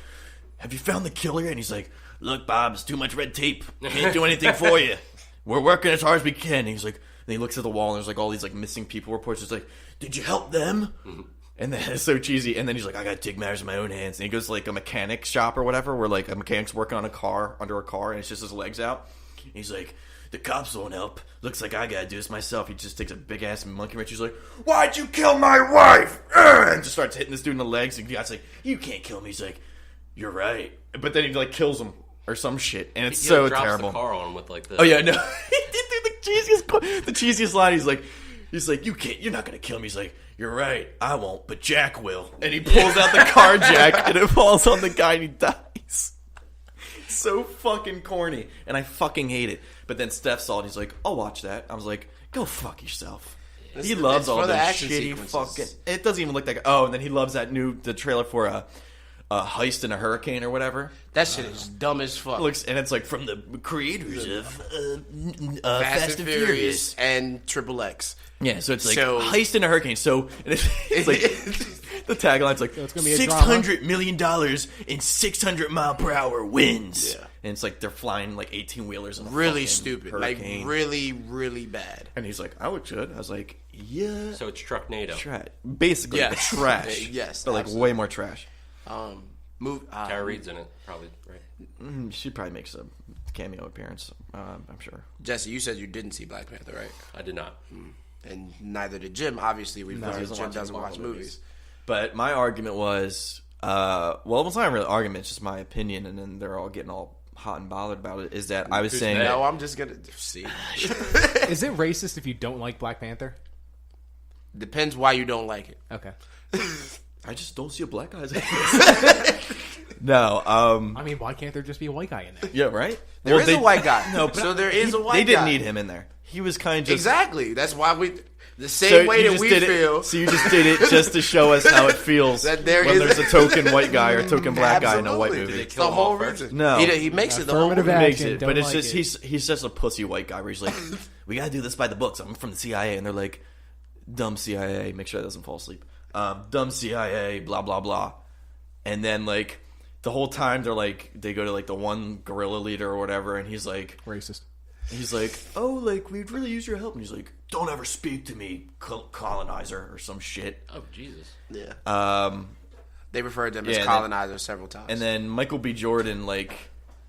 Speaker 2: "Have you found the killer?" And he's like, "Look, Bob, it's too much red tape. Can't do anything for you. We're working as hard as we can." And he's like, and he looks at the wall, and there's like all these like missing people reports. He's like, "Did you help them?" And then it's so cheesy. And then he's like, "I gotta take matters in my own hands." And he goes to like a mechanic shop or whatever, where like a mechanic's working on a car under a car, and it's just his legs out. And he's like, "The cops won't help. Looks like I gotta do this myself." He just takes a big ass monkey wrench. He's like, "Why'd you kill my wife?" And just starts hitting this dude in the legs. And the guy's like, "You can't kill me." He's like, "You're right." But then he like kills him or some shit, and it's
Speaker 4: He
Speaker 2: so
Speaker 4: drops
Speaker 2: terrible.
Speaker 4: the car on him with like the.
Speaker 2: Oh yeah, no, he did do the cheesiest line. He's like, you're not gonna kill me." He's like, "You're right, I won't, but Jack will." And he pulls out the car jack, and it falls on the guy, and he dies. So fucking corny, and I fucking hate it. But then Steph saw it, and he's like, "I'll watch that." I was like, "Go fuck yourself." He loves
Speaker 5: it's
Speaker 2: all
Speaker 5: for the
Speaker 2: those
Speaker 5: action
Speaker 2: shitty
Speaker 5: sequences.
Speaker 2: fucking. It doesn't even look like. Oh, and then he loves the trailer for a heist in a hurricane or whatever.
Speaker 5: That shit is dumb as fuck.
Speaker 2: Looks, and it's like from the creators of Fast and Furious.
Speaker 5: and Triple X.
Speaker 2: Yeah, so it's like
Speaker 5: So-
Speaker 2: heist in a hurricane. So and it's like the tagline's like
Speaker 3: it's gonna be a
Speaker 2: $600 million in 600-mile-per-hour winds.
Speaker 5: Yeah.
Speaker 2: And it's like they're flying like 18-wheelers in a
Speaker 5: Really
Speaker 2: fucking
Speaker 5: stupid.
Speaker 2: hurricane.
Speaker 5: Like really, really bad.
Speaker 2: And he's like, "I would should." I was like, "Yeah."
Speaker 4: So it's Trucknado.
Speaker 2: Trash. Basically,
Speaker 5: Yes.
Speaker 2: trash.
Speaker 5: Yes,
Speaker 2: but like
Speaker 5: absolutely.
Speaker 2: way more trash.
Speaker 4: Tara Reid's in it, probably, right?
Speaker 2: She probably makes a cameo appearance. I'm sure.
Speaker 5: Jesse, you said you didn't see Black Panther, right?
Speaker 4: I did not.
Speaker 5: And neither did Jim. Obviously, we've
Speaker 2: he doesn't
Speaker 5: Jim
Speaker 2: watch
Speaker 5: doesn't
Speaker 2: Marvel
Speaker 5: watch
Speaker 2: movies.
Speaker 5: movies.
Speaker 2: But my argument was, well, it's not really an argument, it's just my opinion, and then they're all getting all hot and bothered about it, is that I was saying...
Speaker 5: No, I'm just gonna see.
Speaker 3: Is it racist if you don't like Black Panther?
Speaker 5: Depends why you don't like it.
Speaker 3: Okay.
Speaker 2: I just don't see a black guy. No,
Speaker 3: I mean, why can't there just be a white guy in there?
Speaker 2: yeah, right?
Speaker 5: There is a white guy.
Speaker 2: No, but
Speaker 5: so there is a white guy.
Speaker 2: They didn't need him in there. He was kind of just...
Speaker 5: Exactly. That's why we... The
Speaker 2: So
Speaker 5: same way
Speaker 2: you
Speaker 5: that
Speaker 2: just
Speaker 5: we
Speaker 2: did
Speaker 5: feel...
Speaker 2: it. So you just did it just to show us how it feels
Speaker 5: That there
Speaker 2: when
Speaker 5: is-
Speaker 2: there's a token white guy or a token black guy in a white
Speaker 5: Absolutely.
Speaker 2: movie.
Speaker 5: It's
Speaker 4: kill
Speaker 5: the
Speaker 4: him
Speaker 5: whole
Speaker 4: off first?
Speaker 5: reason.
Speaker 2: No.
Speaker 5: He makes it the whole
Speaker 3: Affirmative
Speaker 5: movie.
Speaker 3: action.
Speaker 2: Makes it,
Speaker 3: don't
Speaker 2: but it's
Speaker 3: like
Speaker 2: just
Speaker 3: it.
Speaker 2: he's just a pussy white guy where he's like, "We gotta do this by the books. I'm from the CIA," and they're like, "Dumb CIA, make sure that doesn't fall asleep. Dumb CIA, blah blah blah." And then like the whole time they're like, they go to like the one guerrilla leader or whatever, and he's like,
Speaker 3: Racist.
Speaker 2: "Oh, like we'd really use your help," and he's like, "Don't ever speak to me, colonizer," or some shit.
Speaker 4: Oh, Jesus.
Speaker 5: Yeah. They referred to him as
Speaker 2: yeah, and then-
Speaker 5: colonizers several times.
Speaker 2: And then Michael B. Jordan like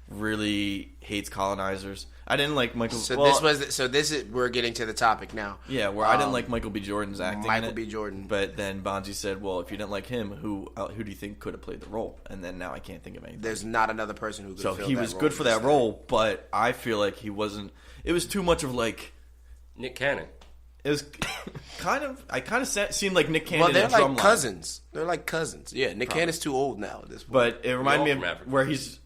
Speaker 2: really hates colonizers. I didn't like Michael.
Speaker 5: So
Speaker 2: well,
Speaker 5: this is we're getting to the topic now.
Speaker 2: Yeah, where I didn't like Michael B. Jordan's acting.
Speaker 5: Michael
Speaker 2: in it,
Speaker 5: B. Jordan.
Speaker 2: But then Bonzi said, "Well, if you didn't like him, who do you think could have played the role?" And then now I can't think of anything.
Speaker 5: There's not another person who could
Speaker 2: So
Speaker 5: fill
Speaker 2: he
Speaker 5: that
Speaker 2: was
Speaker 5: role
Speaker 2: good for
Speaker 5: this
Speaker 2: that
Speaker 5: time.
Speaker 2: role, but I feel like he wasn't. It was too much of like.
Speaker 4: Nick Cannon.
Speaker 2: It was kind of. I kind of seemed like Nick Cannon.
Speaker 5: Well, they're
Speaker 2: in Drumline.
Speaker 5: like cousins. They're like cousins. Yeah, Nick Cannon's too old now at this point.
Speaker 2: But it reminded me
Speaker 4: all
Speaker 2: of
Speaker 4: from Africa.
Speaker 2: where he's.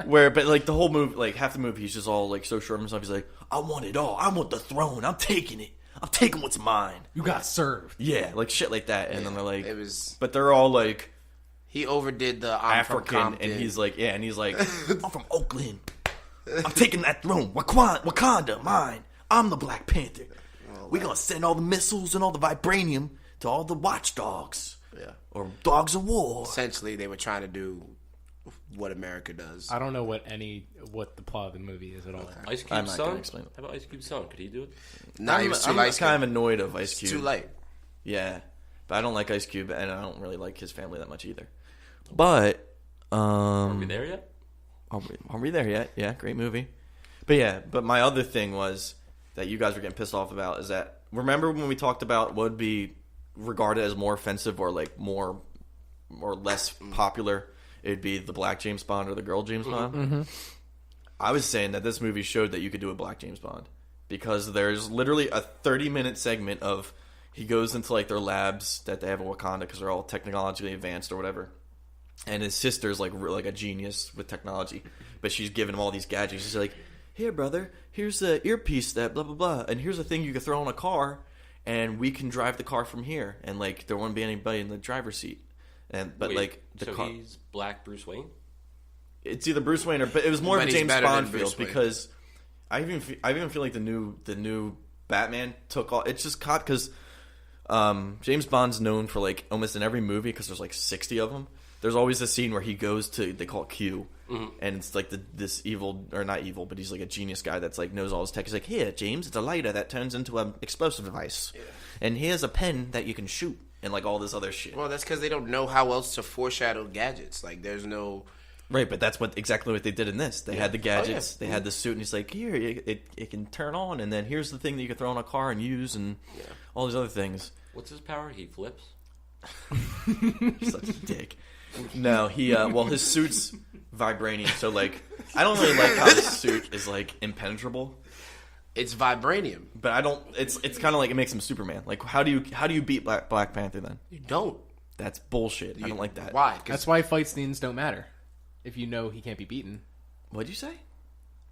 Speaker 2: But like the whole movie, like half the movie, he's just all like so sure of himself. He's like, I want it all. I want the throne. I'm taking it. I'm taking what's mine.
Speaker 3: You got served.
Speaker 2: Yeah, like shit like that. And then they're like,
Speaker 5: it was.
Speaker 2: but they're all like
Speaker 5: He overdid the I'm from
Speaker 2: African,
Speaker 5: Compton.
Speaker 2: and he's like, I'm from Oakland. I'm taking that throne. Wakanda, mine. I'm the Black Panther. We're gonna send all the missiles and all the vibranium to all the watchdogs.
Speaker 5: Yeah.
Speaker 2: Or dogs of war.
Speaker 5: Essentially, they were trying to do what America does.
Speaker 3: I don't know what the plot of the movie is at all.
Speaker 4: Ice
Speaker 2: I'm
Speaker 4: Cube's
Speaker 2: not gonna
Speaker 4: son?
Speaker 2: explain it.
Speaker 4: How about Ice Cube's son? Could he do it?
Speaker 5: Nah, he was too
Speaker 2: I'm
Speaker 5: light.
Speaker 2: kind of annoyed of Ice Cube.
Speaker 5: Too light.
Speaker 2: Yeah, but I don't like Ice Cube, and I don't really like his family that much either. But
Speaker 4: Are we there yet?
Speaker 2: Are we there yet? Yeah, great movie. But my other thing was that you guys were getting pissed off about is that, remember when we talked about what would be regarded as more offensive or like more or less popular? It'd be the black James Bond or the girl James Bond. Mm-hmm. I was saying that this movie showed that you could do a black James Bond because there's literally a 30-minute segment of he goes into like their labs that they have in Wakanda because they're all technologically advanced or whatever. And his sister's like a genius with technology, but she's giving him all these gadgets. She's like, "Here, brother, here's the earpiece that blah blah blah, and here's a thing you can throw in a car, and we can drive the car from here, and like there won't be anybody in the driver's seat." But
Speaker 4: Wait,
Speaker 2: like the
Speaker 4: so
Speaker 2: car,
Speaker 4: he's Black Bruce Wayne?
Speaker 2: it's either Bruce Wayne but it was more
Speaker 5: But
Speaker 2: of a
Speaker 5: he's
Speaker 2: James
Speaker 5: better
Speaker 2: Bond
Speaker 5: than Bruce
Speaker 2: feel
Speaker 5: Wayne.
Speaker 2: because I even feel like the new Batman took all. It's just caught because James Bond's known for like almost in every movie because there's like 60 of them. There's always a scene where he goes to, they call it Q, and it's like this evil, or not evil, but he's like a genius guy that's like knows all his tech. He's like, "Here, James, it's a lighter that turns into an explosive device, and here's a pen that you can shoot," and like all this other shit.
Speaker 5: Well, that's because they don't know how else to foreshadow gadgets. Like, there's no.
Speaker 2: Right, but that's exactly what they did in this. They had the gadgets, they had the suit, and he's like, "Here, it can turn on, and then here's the thing that you can throw in a car and use, and all these other things."
Speaker 4: What's his power? He flips?
Speaker 2: Such a dick. No, he his suit's vibranium, so like I don't really like how his suit is like impenetrable.
Speaker 5: It's vibranium.
Speaker 2: But I don't. It's kind of like it makes him Superman. Like how do you beat Black Panther then?
Speaker 5: You don't.
Speaker 2: That's bullshit. I don't like that.
Speaker 5: Why? 'Cause
Speaker 3: That's why fight scenes don't matter. If you know he can't be beaten,
Speaker 2: What'd you say?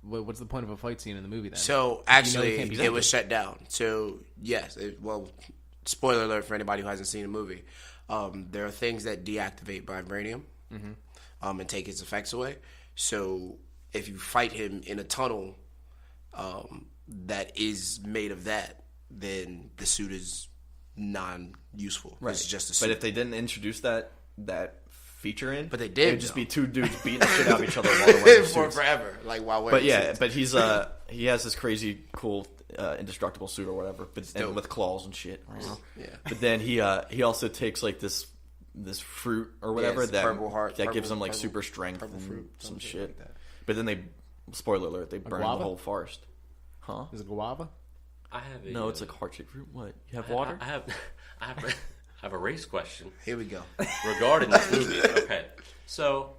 Speaker 3: what's the point of a fight scene in the movie then?
Speaker 5: So,
Speaker 3: he
Speaker 5: actually,
Speaker 3: can't be
Speaker 5: it was
Speaker 3: beaten.
Speaker 5: shut down. So, yes. Spoiler alert for anybody who hasn't seen the movie. There are things that deactivate vibranium and take its effects away. So, if you fight him in a tunnel that is made of that, then the suit is non-useful. Right. It's just a suit.
Speaker 2: But if they didn't introduce that feature in,
Speaker 5: But they did,
Speaker 2: it would just
Speaker 5: though.
Speaker 2: be two dudes beating the shit out of each other while they're wearing
Speaker 5: for
Speaker 2: suits.
Speaker 5: forever, like while wearing
Speaker 2: But yeah,
Speaker 5: suits.
Speaker 2: but he has this crazy cool indestructible suit or whatever, but and with claws and shit.
Speaker 5: Yeah.
Speaker 2: But then he also takes like this fruit or whatever
Speaker 5: it's
Speaker 2: that
Speaker 5: purple heart-
Speaker 2: that gives
Speaker 5: purple-
Speaker 2: him like
Speaker 5: purple-
Speaker 2: super strength
Speaker 5: purple
Speaker 2: and
Speaker 5: fruit,
Speaker 2: some
Speaker 5: shit
Speaker 2: shit.
Speaker 5: like that.
Speaker 2: But then they, spoiler alert, they burn the
Speaker 3: guava?
Speaker 2: whole forest. Huh?
Speaker 3: Is it guava?
Speaker 4: I have a,
Speaker 2: No, it's like heart-shaped fruit. What? You have water?
Speaker 4: I have a race question
Speaker 5: Here we go.
Speaker 4: regarding this movie. Okay, so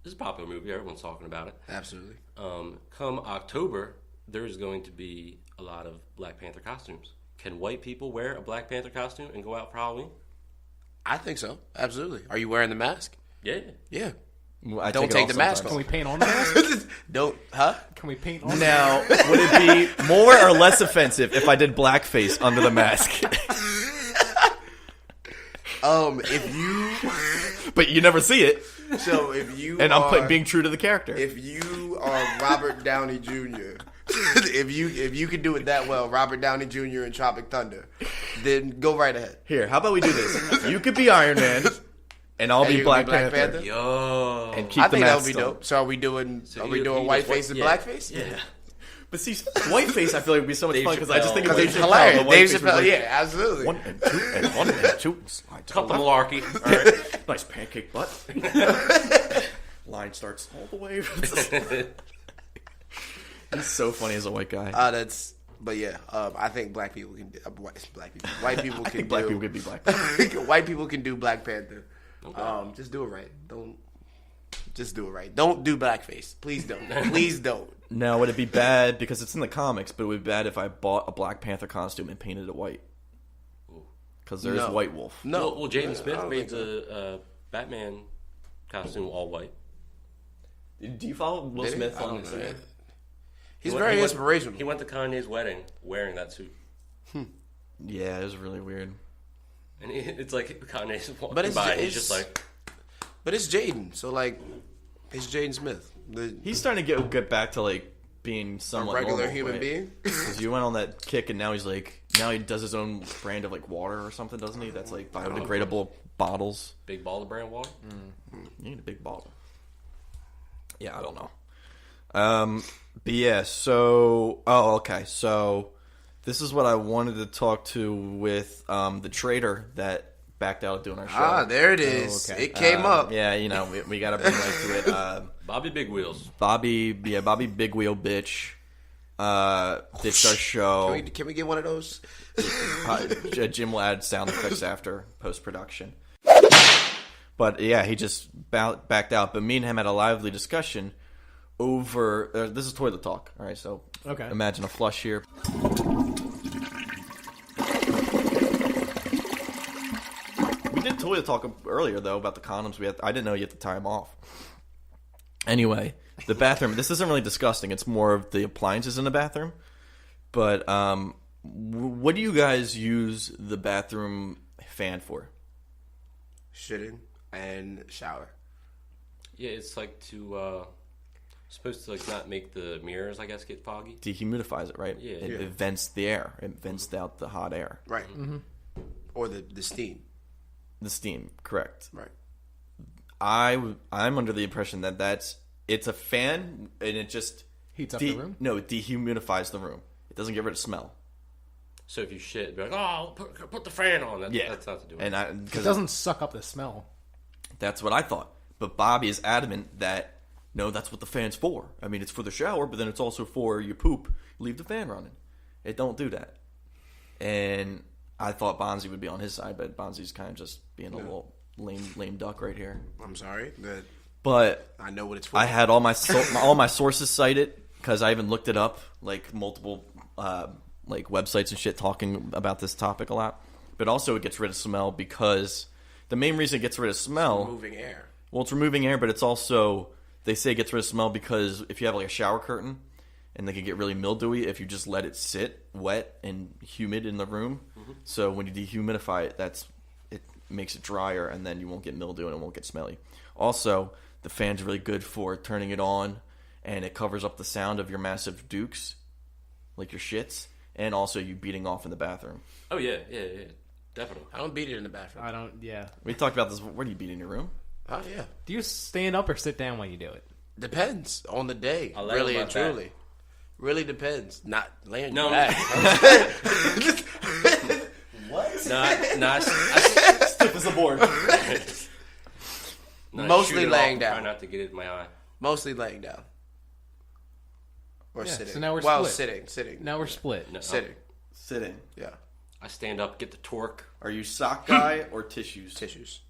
Speaker 4: this is a popular movie. Everyone's talking about it.
Speaker 5: Absolutely.
Speaker 4: Come October, there is going to be a lot of Black Panther costumes. Can white people wear a Black Panther costume and go out for Halloween?
Speaker 5: I think so. Absolutely. Are you wearing the mask?
Speaker 4: Yeah.
Speaker 5: Yeah.
Speaker 2: Well, I
Speaker 5: Don't
Speaker 2: it
Speaker 5: take
Speaker 2: off
Speaker 5: the mask
Speaker 2: sometimes.
Speaker 3: Can we paint on the mask?
Speaker 5: Don't, huh?
Speaker 3: Can we paint on?
Speaker 2: Now, would it be more or less offensive if I did blackface under the mask?
Speaker 5: If you,
Speaker 2: But you never see it,
Speaker 5: so if you,
Speaker 2: and
Speaker 5: are,
Speaker 2: I'm being true to the character.
Speaker 5: if you are Robert Downey Jr., if you can do it that well, Robert Downey Jr. in Tropic Thunder, then go right ahead.
Speaker 2: Here, how about we do this? You could be Iron Man, and I'll
Speaker 5: And
Speaker 2: be
Speaker 5: you
Speaker 2: Black,
Speaker 5: can be Black
Speaker 2: Panther.
Speaker 5: Panther?
Speaker 4: Yo.
Speaker 2: And keep
Speaker 5: I
Speaker 2: the
Speaker 5: think that
Speaker 2: mask
Speaker 5: would be
Speaker 2: on.
Speaker 5: dope. So are we doing
Speaker 4: he
Speaker 5: whiteface
Speaker 4: does
Speaker 5: and
Speaker 4: what-
Speaker 5: blackface?
Speaker 4: Yeah.
Speaker 2: But see, whiteface I feel like would be so much
Speaker 4: Dave
Speaker 2: fun because I just think of
Speaker 5: Because
Speaker 2: Dave
Speaker 5: it's
Speaker 2: Chappelle.
Speaker 5: hilarious.
Speaker 2: The
Speaker 5: Dave
Speaker 2: whiteface was
Speaker 5: Chappelle,
Speaker 2: like,
Speaker 5: yeah, absolutely.
Speaker 2: 1 and 2 and 1 and 2. Slide to
Speaker 4: Cut the
Speaker 2: the left.
Speaker 4: malarkey. All right.
Speaker 2: Nice pancake butt. Line starts all the way. He's so funny as a white guy.
Speaker 5: But yeah, I think black people can. White people
Speaker 2: I
Speaker 5: can.
Speaker 2: think black
Speaker 5: do,
Speaker 2: people could be Black Panther.
Speaker 5: White people can do Black Panther. Just do it right. Just do it right. Don't do blackface. Please don't. Please don't.
Speaker 2: Now, would it be bad because it's in the comics? But it would be bad if I bought a Black Panther costume and painted it white. Because there is
Speaker 5: No.
Speaker 2: White Wolf.
Speaker 5: No.
Speaker 4: Well, Jaden Smith
Speaker 5: I don't
Speaker 4: made
Speaker 5: think so.
Speaker 4: the Batman costume all white.
Speaker 2: Do you follow Will
Speaker 5: Did he?
Speaker 2: Smith
Speaker 5: I
Speaker 2: on
Speaker 5: don't know.
Speaker 2: Instagram?
Speaker 5: He's very inspirational.
Speaker 4: He went to Kanye's wedding wearing that suit.
Speaker 2: Yeah, it was really weird.
Speaker 4: And it's like Kanye's walking
Speaker 5: But it's
Speaker 4: by,
Speaker 5: ju-
Speaker 4: he's just like...
Speaker 5: But it's Jaden, so like, it's Jaden Smith,
Speaker 2: He's starting to get back to like being
Speaker 5: a
Speaker 2: somewhat
Speaker 5: regular
Speaker 2: normal,
Speaker 5: human
Speaker 2: right?
Speaker 5: being.
Speaker 2: Because you went on that kick, and now he does his own brand of like water or something, doesn't he? That's like biodegradable bottles.
Speaker 4: Big ball of brand water?
Speaker 2: You need a big bottle. Yeah, I don't know. But yeah, so okay, so this is what I wanted to talk to with the trader that backed out of doing our show.
Speaker 5: Ah, there it is.
Speaker 3: okay.
Speaker 5: It came up.
Speaker 2: Yeah, you know, we got to bring right to it.
Speaker 4: Bobby Big Wheels.
Speaker 2: Bobby Big Wheel bitch. Ditched our show.
Speaker 5: Can we get one of those?
Speaker 2: Jim will add sound effects after post production. But yeah, he just backed out. But me and him had a lively discussion over. This is toilet talk. All right, so
Speaker 3: Okay.
Speaker 2: imagine a flush here. We did toilet talk earlier though about the condoms. I didn't know you had to tie them off. Anyway, the bathroom. This isn't really disgusting. It's more of the appliances in the bathroom. But what do you guys use the bathroom fan for?
Speaker 5: Shitting and shower.
Speaker 4: Yeah, it's like to... supposed to like not make the mirrors, I guess, get foggy.
Speaker 2: Dehumidifies it, right?
Speaker 4: Yeah.
Speaker 2: It vents the air. It vents out the hot air.
Speaker 5: Right. Or the steam.
Speaker 2: The steam, correct.
Speaker 5: Right.
Speaker 2: I'm under the impression that it's a fan and it just
Speaker 3: Heats up the room?
Speaker 2: No, it dehumidifies the room. It doesn't get rid of smell.
Speaker 4: So if you shit, be like, oh, put the fan on. That's not to do it.
Speaker 2: And
Speaker 3: It doesn't suck up the smell.
Speaker 2: that's what I thought. But Bobby is adamant that no, that's what the fan's for. I mean, it's for the shower, but then it's also for you poop. Leave the fan running. It don't do that. And I thought Bonzi would be on his side, but Bonzi's kind of just being a little lame duck right here.
Speaker 5: I'm sorry,
Speaker 2: But
Speaker 5: I know what it's for.
Speaker 2: I had all my sources cited because I even looked it up, like multiple like websites and shit talking about this topic a lot. But also, it gets rid of smell because the main reason it gets rid of smell,
Speaker 5: Moving air.
Speaker 2: well, it's removing air, but it's also they say it gets rid of smell because if you have like a shower curtain and they can get really mildewy if you just let it sit wet and humid in the room. So when you dehumidify it, it makes it drier, and then you won't get mildew and it won't get smelly. Also, the fan's really good for turning it on, and it covers up the sound of your massive dukes, like your shits, and also you beating off in the bathroom.
Speaker 4: Oh, yeah, definitely.
Speaker 5: I don't beat it in the bathroom.
Speaker 3: I don't, yeah.
Speaker 2: We talked about this. Where do you beat in your room?
Speaker 5: Oh yeah.
Speaker 3: Do you stand up or sit down when you do it?
Speaker 5: Depends on the day.
Speaker 4: I lay
Speaker 5: Really
Speaker 4: on
Speaker 5: and
Speaker 4: my back.
Speaker 5: truly. Really depends. Not laying
Speaker 4: No.
Speaker 5: your back.
Speaker 4: Not
Speaker 2: Stiff as a board.
Speaker 5: Mostly laying down.
Speaker 4: Try not to get it in my eye.
Speaker 5: Mostly laying down. Or
Speaker 3: Yeah,
Speaker 5: sitting.
Speaker 3: so now we're
Speaker 5: well,
Speaker 3: split.
Speaker 5: sitting.
Speaker 3: Now we're split.
Speaker 4: No,
Speaker 5: Sitting.
Speaker 2: Sitting.
Speaker 5: Yeah.
Speaker 4: I stand up, get the torque.
Speaker 2: Are you sock guy or tissues?
Speaker 5: Tissues.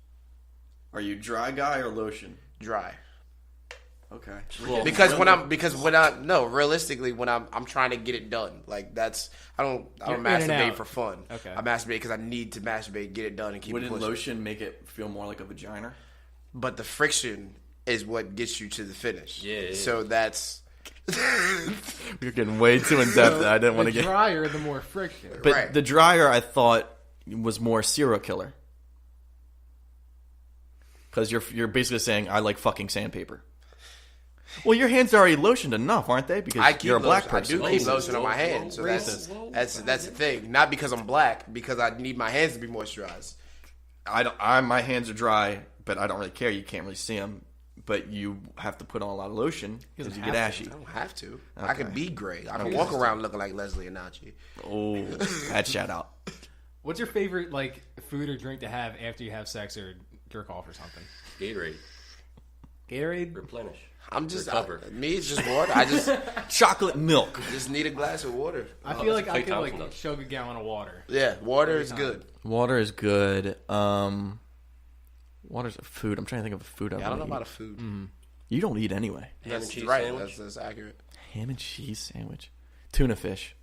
Speaker 2: Are you dry guy or lotion?
Speaker 5: Dry.
Speaker 2: Okay.
Speaker 5: Because realistically when I'm trying to get it done. Like that's I don't
Speaker 3: You're in and
Speaker 5: masturbate
Speaker 3: out.
Speaker 5: for fun.
Speaker 3: Okay.
Speaker 5: I masturbate because I need to masturbate, get it done, and keep it
Speaker 2: Wouldn't
Speaker 5: pushing.
Speaker 2: lotion make it feel more like a vagina?
Speaker 5: But the friction is what gets you to the finish.
Speaker 4: Yeah.
Speaker 5: So that's
Speaker 2: You're getting way too in depth. I didn't want
Speaker 3: The
Speaker 2: to get.
Speaker 3: drier, the more friction.
Speaker 2: But
Speaker 5: Right.
Speaker 2: the dryer, I thought, was more serial killer. Because you're basically saying I like fucking sandpaper. Well, your hands are already lotioned enough, aren't they? Because
Speaker 5: I keep
Speaker 2: you're a black
Speaker 5: lotion.
Speaker 2: person.
Speaker 5: I do keep lotion on my hands. So that's the thing. Not because I'm black, because I need my hands to be moisturized.
Speaker 2: My hands are dry, but I don't really care. You can't really see them. But you have to put on a lot of lotion because you get ashy.
Speaker 5: I don't have to. I can be gray. I can
Speaker 2: Okay.
Speaker 5: walk around looking like Leslie Anacci.
Speaker 2: Oh, that shout out.
Speaker 3: What's your favorite like food or drink to have after you have sex or jerk off or something?
Speaker 4: Gatorade.
Speaker 3: Gatorade?
Speaker 4: Replenish.
Speaker 5: I'm just
Speaker 4: Recover.
Speaker 5: me. It's just water. I just
Speaker 2: Chocolate milk.
Speaker 5: need a glass of water.
Speaker 3: I feel like
Speaker 4: it's
Speaker 3: I
Speaker 4: Clay
Speaker 3: could like
Speaker 4: Thompson, though.
Speaker 3: chug a gallon of water.
Speaker 5: Yeah, water is good.
Speaker 2: Water is good. Water's a food. I'm trying to think of a food.
Speaker 5: I don't know about a food.
Speaker 2: You don't eat anyway.
Speaker 4: Ham and
Speaker 5: That's
Speaker 4: cheese
Speaker 5: right.
Speaker 4: sandwich.
Speaker 5: That's accurate.
Speaker 2: Ham and cheese sandwich. Tuna fish.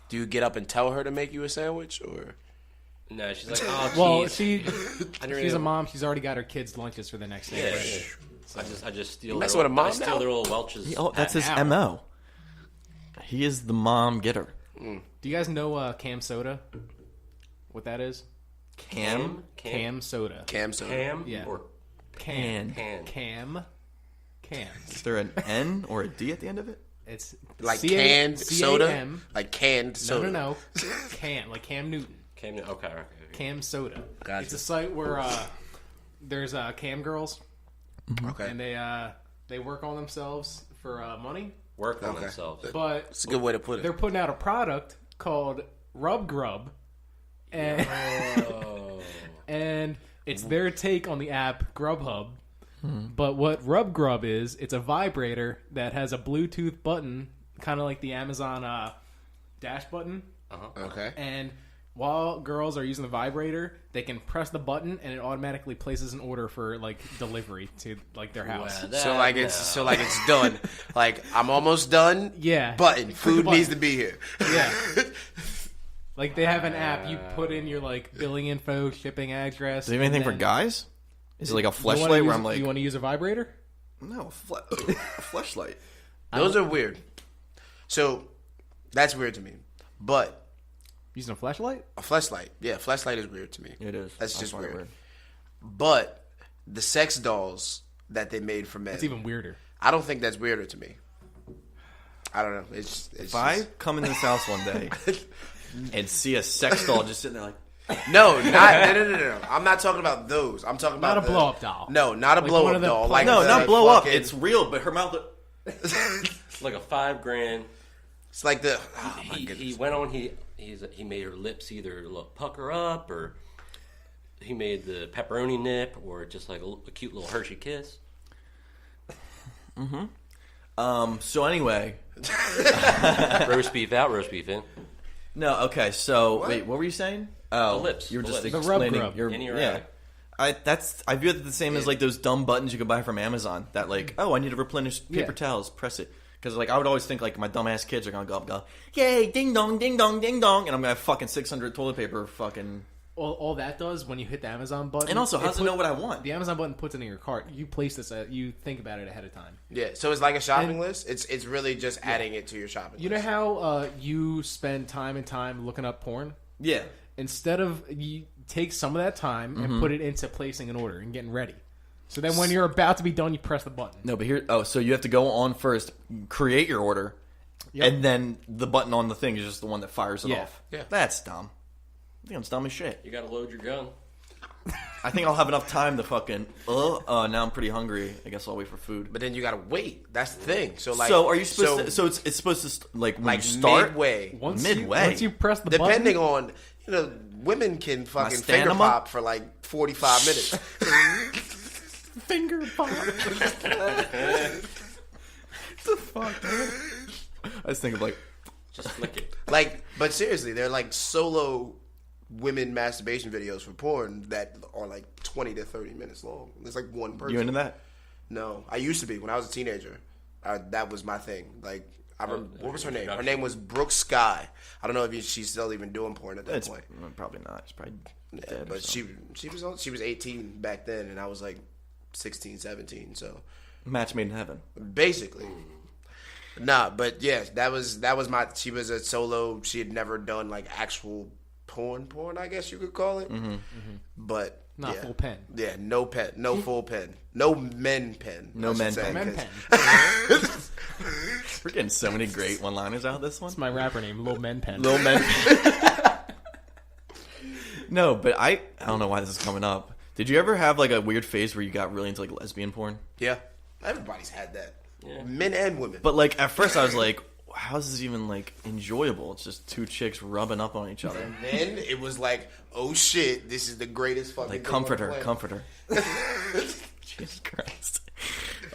Speaker 5: Do you get up and tell her to make you a sandwich, or
Speaker 4: No, she's like, oh,
Speaker 3: Well,
Speaker 4: geez.
Speaker 3: she's a mom. She's already got her kids' lunches for the next day.
Speaker 4: Yeah. I just steal.
Speaker 5: mess with a mom
Speaker 4: I steal
Speaker 5: now?
Speaker 4: their little Welch's.
Speaker 2: Oh, that's his
Speaker 3: Ow.
Speaker 2: MO. He is the mom getter.
Speaker 3: Do you guys know Cam Soda? What that is?
Speaker 2: Cam?
Speaker 3: Cam Soda.
Speaker 5: Cam soda.
Speaker 4: Cam
Speaker 3: Yeah.
Speaker 4: or
Speaker 2: Can.
Speaker 3: Cam.
Speaker 2: Is there an N or a D at the end of it?
Speaker 3: It's
Speaker 5: Like
Speaker 3: C-A-
Speaker 5: canned soda?
Speaker 3: C-A-M.
Speaker 5: Like canned soda.
Speaker 3: No. Cam, like Cam Newton.
Speaker 4: Cam. Okay.
Speaker 3: Cam Soda.
Speaker 5: Gotcha.
Speaker 3: It's a site where there's cam girls,
Speaker 5: Okay.
Speaker 3: and they work on themselves for money,
Speaker 4: Work on themselves.
Speaker 3: but
Speaker 5: That's a good way to put
Speaker 3: they're
Speaker 5: it.
Speaker 3: putting out a product called Rub Grub, and and it's their take on the app Grubhub. But what Rub Grub is, it's a vibrator that has a Bluetooth button, kind of like the Amazon dash button.
Speaker 5: Okay.
Speaker 3: And while girls are using the vibrator, they can press the button and it automatically places an order for like delivery to like their house.
Speaker 4: Wow,
Speaker 5: So like it's done. Like I'm almost done.
Speaker 3: Yeah.
Speaker 5: Button.
Speaker 3: Click the
Speaker 5: Food
Speaker 3: button.
Speaker 5: needs to be here.
Speaker 3: Yeah. Like they have an app. You put in your like billing info, shipping address.
Speaker 2: Does it have anything for
Speaker 3: and then-
Speaker 2: guys? Is it like a
Speaker 3: You wanna
Speaker 2: fleshlight where
Speaker 3: use-
Speaker 2: I'm like,
Speaker 3: you want to use a vibrator?
Speaker 2: no, a fleshlight?
Speaker 5: Those are weird. So that's weird to me. But
Speaker 3: Using a flashlight?
Speaker 5: a fleshlight, yeah, fleshlight is weird to me.
Speaker 2: It is.
Speaker 5: That's
Speaker 2: I
Speaker 5: just
Speaker 2: find it
Speaker 5: weird. But the sex dolls that they made for men,
Speaker 3: It's even weirder.
Speaker 5: I don't think that's weirder to me. I don't know. It's
Speaker 2: If I come into this house one day and see a sex doll just sitting there like,
Speaker 5: no. I'm not talking about those. I'm talking about
Speaker 3: Not a blow-up doll.
Speaker 5: No, not a
Speaker 3: Like
Speaker 5: blow
Speaker 3: one
Speaker 5: up
Speaker 3: of the
Speaker 5: doll.
Speaker 3: pla-
Speaker 5: Like
Speaker 2: no,
Speaker 5: the
Speaker 2: not blow up.
Speaker 5: fucking-
Speaker 2: It's real, but her mouth.
Speaker 4: like a $5,000.
Speaker 5: It's like the. Oh my
Speaker 4: He
Speaker 5: goodness.
Speaker 4: went on. He made her lips either look pucker up, or he made the pepperoni nip, or just like a cute little Hershey kiss.
Speaker 2: So anyway,
Speaker 4: Roast beef out, roast beef in.
Speaker 2: no, okay. So wait, what were you saying? Oh,
Speaker 4: The lips,
Speaker 2: You were
Speaker 4: the
Speaker 2: just
Speaker 4: lips.
Speaker 3: The rub
Speaker 2: explaining.
Speaker 3: grub.
Speaker 2: Your,
Speaker 4: In your
Speaker 2: yeah.
Speaker 4: eye.
Speaker 2: I view it the same as like those dumb buttons you could buy from Amazon. That like, oh, I need to replenish paper
Speaker 3: Yeah.
Speaker 2: towels. Press it. Because like I would always think like my dumbass kids are gonna go up, and go, yay, ding dong, ding dong, ding dong, and I'm gonna have fucking 600 toilet paper, fucking.
Speaker 3: All that does when you hit the Amazon button.
Speaker 2: And also, how does it know what I want?
Speaker 3: The Amazon button puts it in your cart. You place this. You think about it ahead of time.
Speaker 5: Yeah, so it's like a shopping
Speaker 3: And-
Speaker 5: list. It's really just adding it to your shopping
Speaker 3: You know
Speaker 5: list.
Speaker 3: how you spend time and time looking up porn?
Speaker 2: Yeah.
Speaker 3: Instead of you take some of that time
Speaker 2: Mm-hmm.
Speaker 3: and put it into placing an order and getting ready. So then when you're about to be done, you press the button.
Speaker 2: No, but here. Oh, so you have to go on first, create your order,
Speaker 3: Yep.
Speaker 2: and then the button on the thing is just the one that fires it
Speaker 3: Yeah.
Speaker 2: off.
Speaker 5: Yeah.
Speaker 2: That's dumb. I think I'm dumb as shit.
Speaker 4: You gotta load your gun.
Speaker 2: I think I'll have enough time to fucking. Now I'm pretty hungry. I guess I'll wait for food.
Speaker 5: But then you gotta wait. That's the thing. So like,
Speaker 2: so are you supposed to? So it's supposed to like when
Speaker 5: like
Speaker 2: you start.
Speaker 5: midway,
Speaker 2: Midway.
Speaker 3: You press the
Speaker 5: depending
Speaker 3: button.
Speaker 5: on women can fucking
Speaker 2: stand
Speaker 5: finger
Speaker 2: 'em up?
Speaker 5: pop for like 45 minutes.
Speaker 3: Finger pop.
Speaker 2: I just think of like.
Speaker 4: Just flick it.
Speaker 5: Like, but seriously, they're like solo women masturbation videos for porn that are like 20 to 30 minutes long. There's like one person.
Speaker 2: You into that?
Speaker 5: No, I used to be when I was a teenager. That was my thing. Like, I remember, what was her name? Her name was Brooke Sky. I don't know if she's still even doing porn at that
Speaker 2: It's
Speaker 5: point.
Speaker 2: probably not. It's probably
Speaker 5: Yeah,
Speaker 2: dead. or
Speaker 5: but
Speaker 2: something.
Speaker 5: she was 18 back then, and I was like 16, 17. So
Speaker 2: Match made in heaven.
Speaker 5: basically, nah. But yeah, that was my. She was a solo. She had never done like actual porn. I guess you could call it. But
Speaker 3: Not
Speaker 5: yeah.
Speaker 3: full pen.
Speaker 5: Yeah, no pen, no full pen, no men pen.
Speaker 2: No
Speaker 5: I should
Speaker 2: men
Speaker 5: say,
Speaker 2: pen.
Speaker 3: Men
Speaker 5: 'cause-
Speaker 3: pen.
Speaker 2: We're getting so many great one-liners out of this one.
Speaker 3: That's my rapper name, Lil Men Pen.
Speaker 2: Little men. No, but I don't know why this is coming up. Did you ever have like a weird phase where you got really into like lesbian porn?
Speaker 5: Yeah, everybody's had that.
Speaker 4: Yeah.
Speaker 5: Men and women.
Speaker 2: But like at first I was like, how is this even like enjoyable? It's just two chicks rubbing up on each other.
Speaker 5: And then it was like, oh shit, this is the greatest fucking
Speaker 2: Like
Speaker 5: thing
Speaker 2: comfort
Speaker 5: on
Speaker 2: her,
Speaker 5: the planet.
Speaker 2: comfort her. Jesus Christ.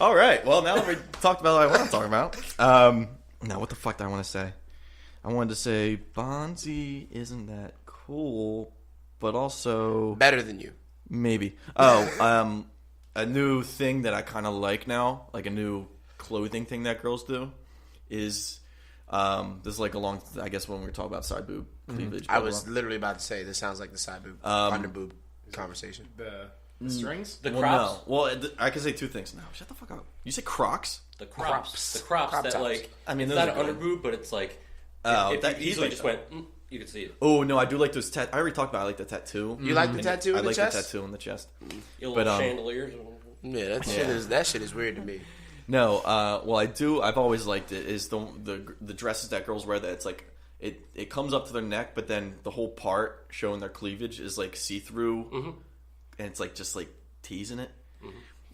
Speaker 2: All right. Well, now that we talked about what I want to talk about, now what the fuck do I want to say? I wanted to say Bonzi isn't that cool, but also
Speaker 5: Better than you.
Speaker 2: maybe. Oh, a new thing that I kind of like now, like a new clothing thing that girls do, is This is like along, I guess, when we were talking about side boob cleavage.
Speaker 5: I was literally about to say this sounds like the side boob, under boob conversation.
Speaker 3: The strings.
Speaker 4: The
Speaker 2: Well,
Speaker 4: crops.
Speaker 2: no. Well, I can say two things. No, shut the fuck up. You say Crocs?
Speaker 4: The crops. The crops
Speaker 5: Crop
Speaker 4: that
Speaker 5: tops.
Speaker 4: like.
Speaker 2: I mean,
Speaker 4: it's
Speaker 2: those
Speaker 4: not
Speaker 2: are
Speaker 4: an
Speaker 2: good.
Speaker 4: under boob, but it's like.
Speaker 2: Oh,
Speaker 4: if
Speaker 2: that
Speaker 4: you
Speaker 2: easily
Speaker 4: easily just went, you could see it.
Speaker 2: Oh no, I do like those. I already talked about. I like the tattoo.
Speaker 5: You like the tattoo
Speaker 2: I
Speaker 5: in the
Speaker 2: like
Speaker 5: chest?
Speaker 2: the tattoo in the chest.
Speaker 4: Your
Speaker 2: But,
Speaker 4: little chandeliers.
Speaker 5: Yeah, that shit is weird to me.
Speaker 2: No, well, I do. I've always liked it. Is the dresses that girls wear that it's like it comes up to their neck, but then the whole part showing their cleavage is like see through, and it's like just like teasing it.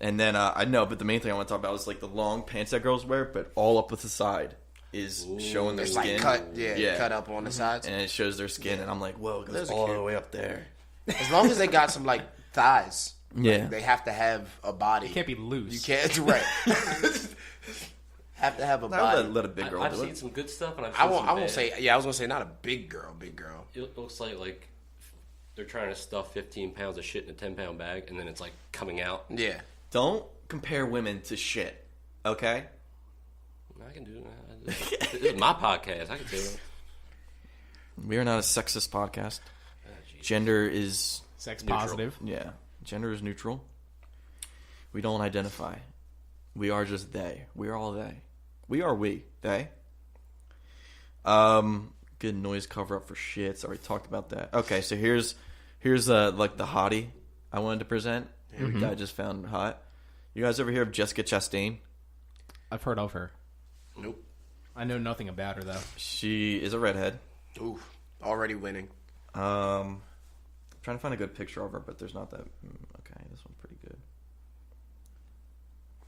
Speaker 2: And then I know, but the main thing I want to talk about is like the long pants that girls wear, but all up with the side is showing their
Speaker 5: It's
Speaker 2: skin.
Speaker 5: like cut up on the sides.
Speaker 2: and it shows their skin, and I'm like, whoa, it goes
Speaker 5: Those are
Speaker 2: all
Speaker 5: cute.
Speaker 2: the way up there.
Speaker 5: As long as they got some like thighs,
Speaker 2: Yeah,
Speaker 5: they have to have a body.
Speaker 3: It can't be loose.
Speaker 5: You can't right. Have to have a
Speaker 2: I'll
Speaker 5: body.
Speaker 2: let a big girl
Speaker 4: I've
Speaker 2: do
Speaker 4: seen
Speaker 2: it.
Speaker 4: some good stuff, and I've
Speaker 5: I
Speaker 4: seen
Speaker 5: won't.
Speaker 4: some
Speaker 5: I won't
Speaker 4: bad.
Speaker 5: say. Yeah, I was gonna say not a big girl. Big girl.
Speaker 4: It looks like they're trying to stuff 15 pounds of shit in a 10-pound bag, and then it's like coming out.
Speaker 5: Yeah.
Speaker 2: Don't compare women to shit, okay?
Speaker 4: I can do that. This is my podcast. I can do it.
Speaker 2: We are not a sexist podcast. Gender is
Speaker 3: Sex
Speaker 2: neutral.
Speaker 3: positive.
Speaker 2: Yeah, gender is neutral. We don't identify. We are just they. We are all they. We are we. They. Good noise cover up for shits. Already talked about that. Okay, so here's like the hottie I wanted to present. That I just found hot. You guys ever hear of Jessica Chastain?
Speaker 3: I've heard of her.
Speaker 5: Nope.
Speaker 3: I know nothing about her though.
Speaker 2: She is a redhead.
Speaker 5: Ooh. Already winning.
Speaker 2: I'm trying to find a good picture of her, but there's not that. Okay, this one's pretty good.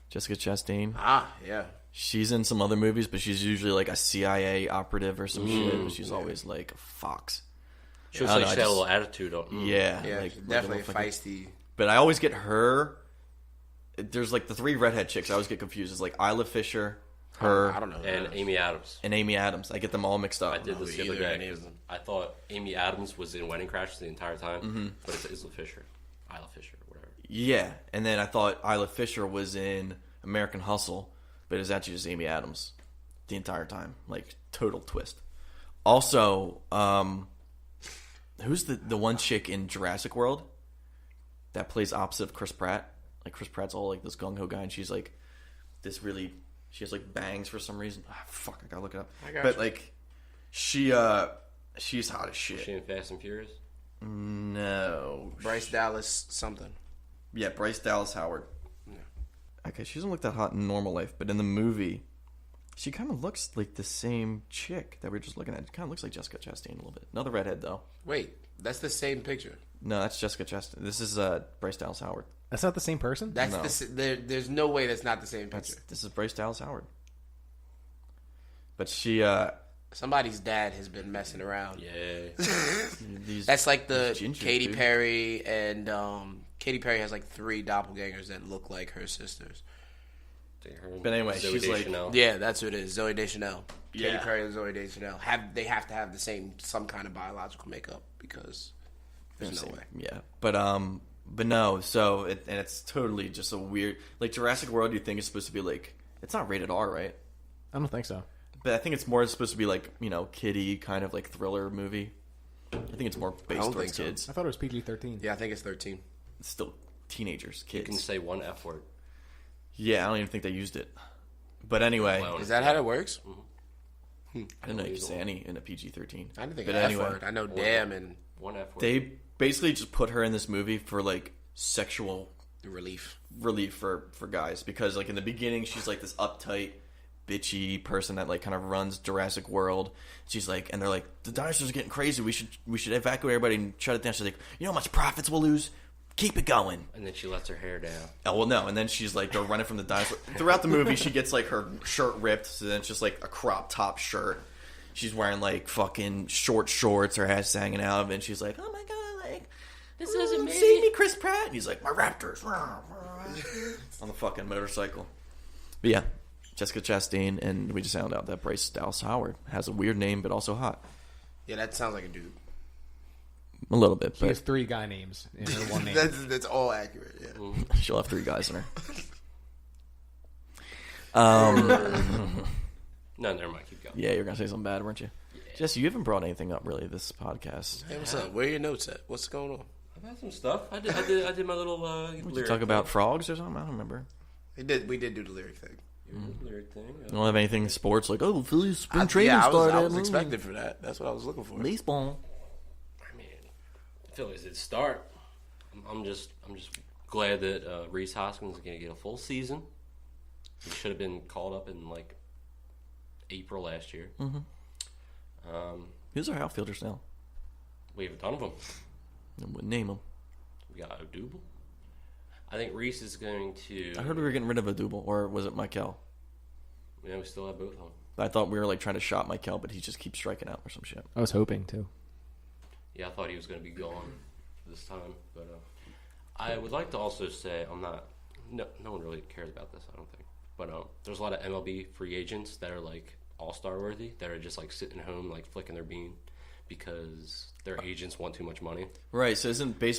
Speaker 2: Jessica Chastain.
Speaker 5: Ah, yeah.
Speaker 2: She's in some other movies, but she's usually like a CIA operative or some shit. But she's always like a fox.
Speaker 4: She looks
Speaker 2: I don't
Speaker 4: like
Speaker 2: know,
Speaker 4: she
Speaker 2: I
Speaker 4: had a
Speaker 2: just-
Speaker 4: little attitude. On.
Speaker 2: Yeah,
Speaker 5: Yeah.
Speaker 2: like
Speaker 5: Definitely
Speaker 2: a little fucking-
Speaker 5: feisty.
Speaker 2: But I always get her. There's like the three redhead chicks. I always get confused. It's like Isla Fisher, her,
Speaker 5: I don't know.
Speaker 4: And Amy Adams.
Speaker 2: and Amy Adams. I get them all mixed up.
Speaker 4: I did this the other
Speaker 5: either
Speaker 4: day.
Speaker 5: any of them.
Speaker 4: I thought Amy Adams was in Wedding Crashers the entire time, but it's Isla Fisher, whatever.
Speaker 2: Yeah, and then I thought Isla Fisher was in American Hustle, but it's actually just Amy Adams the entire time. Like total twist. Also, who's the one chick in Jurassic World that plays opposite of Chris Pratt? Like Chris Pratt's all like this gung ho guy, and she's like this really. She has like bangs for some reason. Ah, fuck, I gotta look it up. But like, she's hot as shit.
Speaker 4: She in Fast and Furious.
Speaker 2: No,
Speaker 5: Bryce Dallas something.
Speaker 2: Yeah, Bryce Dallas Howard. Okay, she doesn't look that hot in normal life, but in the movie, she kind of looks like the same chick that we were just looking at. It kind of looks like Jessica Chastain a little bit. Another redhead, though.
Speaker 5: Wait, that's the same picture.
Speaker 2: No, that's Jessica Chastain. This is Bryce Dallas Howard.
Speaker 3: That's not the same person.
Speaker 5: That's
Speaker 2: No.
Speaker 5: there's no way that's not the same picture.
Speaker 2: This is Bryce Dallas Howard. But she,
Speaker 5: Somebody's dad has been messing around.
Speaker 4: Yeah.
Speaker 2: these
Speaker 5: That's like the
Speaker 2: these gingers,
Speaker 5: Katy
Speaker 2: dude.
Speaker 5: Perry and Katy Perry has like 3 doppelgangers that look like her sisters.
Speaker 2: But anyway,
Speaker 4: Zooey
Speaker 2: she's like-
Speaker 4: Deschanel.
Speaker 5: Yeah, that's who it is. Zoe Deschanel.
Speaker 2: Yeah.
Speaker 5: Katy Perry and Zoe Deschanel they have to have the some kind of biological makeup because there's no way.
Speaker 2: Yeah, but no. So it's totally just a weird, like Jurassic World. You think it's supposed to be like, it's not rated R, right?
Speaker 3: I don't think so.
Speaker 2: But I think it's more supposed to be like, kiddie kind of like thriller movie. I think it's more based
Speaker 5: don't
Speaker 2: towards
Speaker 5: think so.
Speaker 2: kids.
Speaker 3: I thought it was PG-13.
Speaker 5: Yeah, I think it's 13.
Speaker 2: It's still teenagers,
Speaker 4: You can
Speaker 2: kids.
Speaker 4: say one F word.
Speaker 2: Yeah, I don't even think they used it. But anyway,
Speaker 4: Well,
Speaker 5: Is that how it works?
Speaker 2: I didn't know you could say any in a PG-13.
Speaker 5: I didn't think
Speaker 2: But
Speaker 5: of
Speaker 2: anyway,
Speaker 5: F word. I know damn and
Speaker 4: one F word.
Speaker 2: they basically just put her in this movie for like sexual
Speaker 5: relief.
Speaker 2: relief for guys, because like in the beginning she's like this uptight bitchy person that like kind of runs Jurassic World. She's like, and they're like, the dinosaurs are getting crazy, we should evacuate everybody and shut it down. She's like, you know how much profits we'll lose, keep it going.
Speaker 4: And then she lets her hair down.
Speaker 2: Oh well, no, and then she's like, they're running from the dinosaur. Throughout the movie she gets like her shirt ripped, so then it's just like a crop top shirt. She's wearing like fucking short shorts, her ass hanging out, and she's like, oh my god, like, this isn't me. See me, Chris Pratt? And he's like, my Raptors. On the fucking motorcycle. But yeah, Jessica Chastain, and we just found out that Bryce Dallas Howard has a weird name, but also hot.
Speaker 5: Yeah, that sounds like a dude.
Speaker 2: A little bit,
Speaker 3: She has
Speaker 2: but
Speaker 3: 3 guy names in her one name.
Speaker 5: That's all accurate. Yeah.
Speaker 2: she'll have 3 guys in her.
Speaker 4: No, never mind. Keep going.
Speaker 2: Yeah, you were gonna say something bad, weren't you? Jesse, you haven't brought anything up really this podcast.
Speaker 5: Hey, what's up? Where are your notes at? What's going on?
Speaker 4: I've had some stuff. I did my little.
Speaker 2: Did you talk about frogs or something? I don't remember.
Speaker 5: We did do the lyric thing.
Speaker 4: Lyric thing.
Speaker 2: You don't have anything sports like Phillies spring training
Speaker 5: I
Speaker 2: started.
Speaker 5: was expecting for that. That's what I was looking for.
Speaker 2: Baseball.
Speaker 4: I mean, Phillies did start. I'm just glad that Rhys Hoskins is going to get a full season. He should have been called up in like April last year.
Speaker 2: Who's our outfielders now?
Speaker 4: We have a ton of them.
Speaker 2: Name them.
Speaker 4: We got Odubel. I think Rhys is going to.
Speaker 2: I heard we were getting rid of Odubel, or was it Michael?
Speaker 4: Yeah, we still have both of them.
Speaker 2: I thought we were like trying to shop Michael, but he just keeps striking out or some shit.
Speaker 3: I was hoping to.
Speaker 4: Yeah, I thought he was going to be gone this time, but I would like to also say I'm not. No one really cares about this, I don't think. But there's a lot of MLB free agents that are like all-star worthy that are just like sitting home like flicking their bean because their agents want too much money.
Speaker 2: Right. So isn't there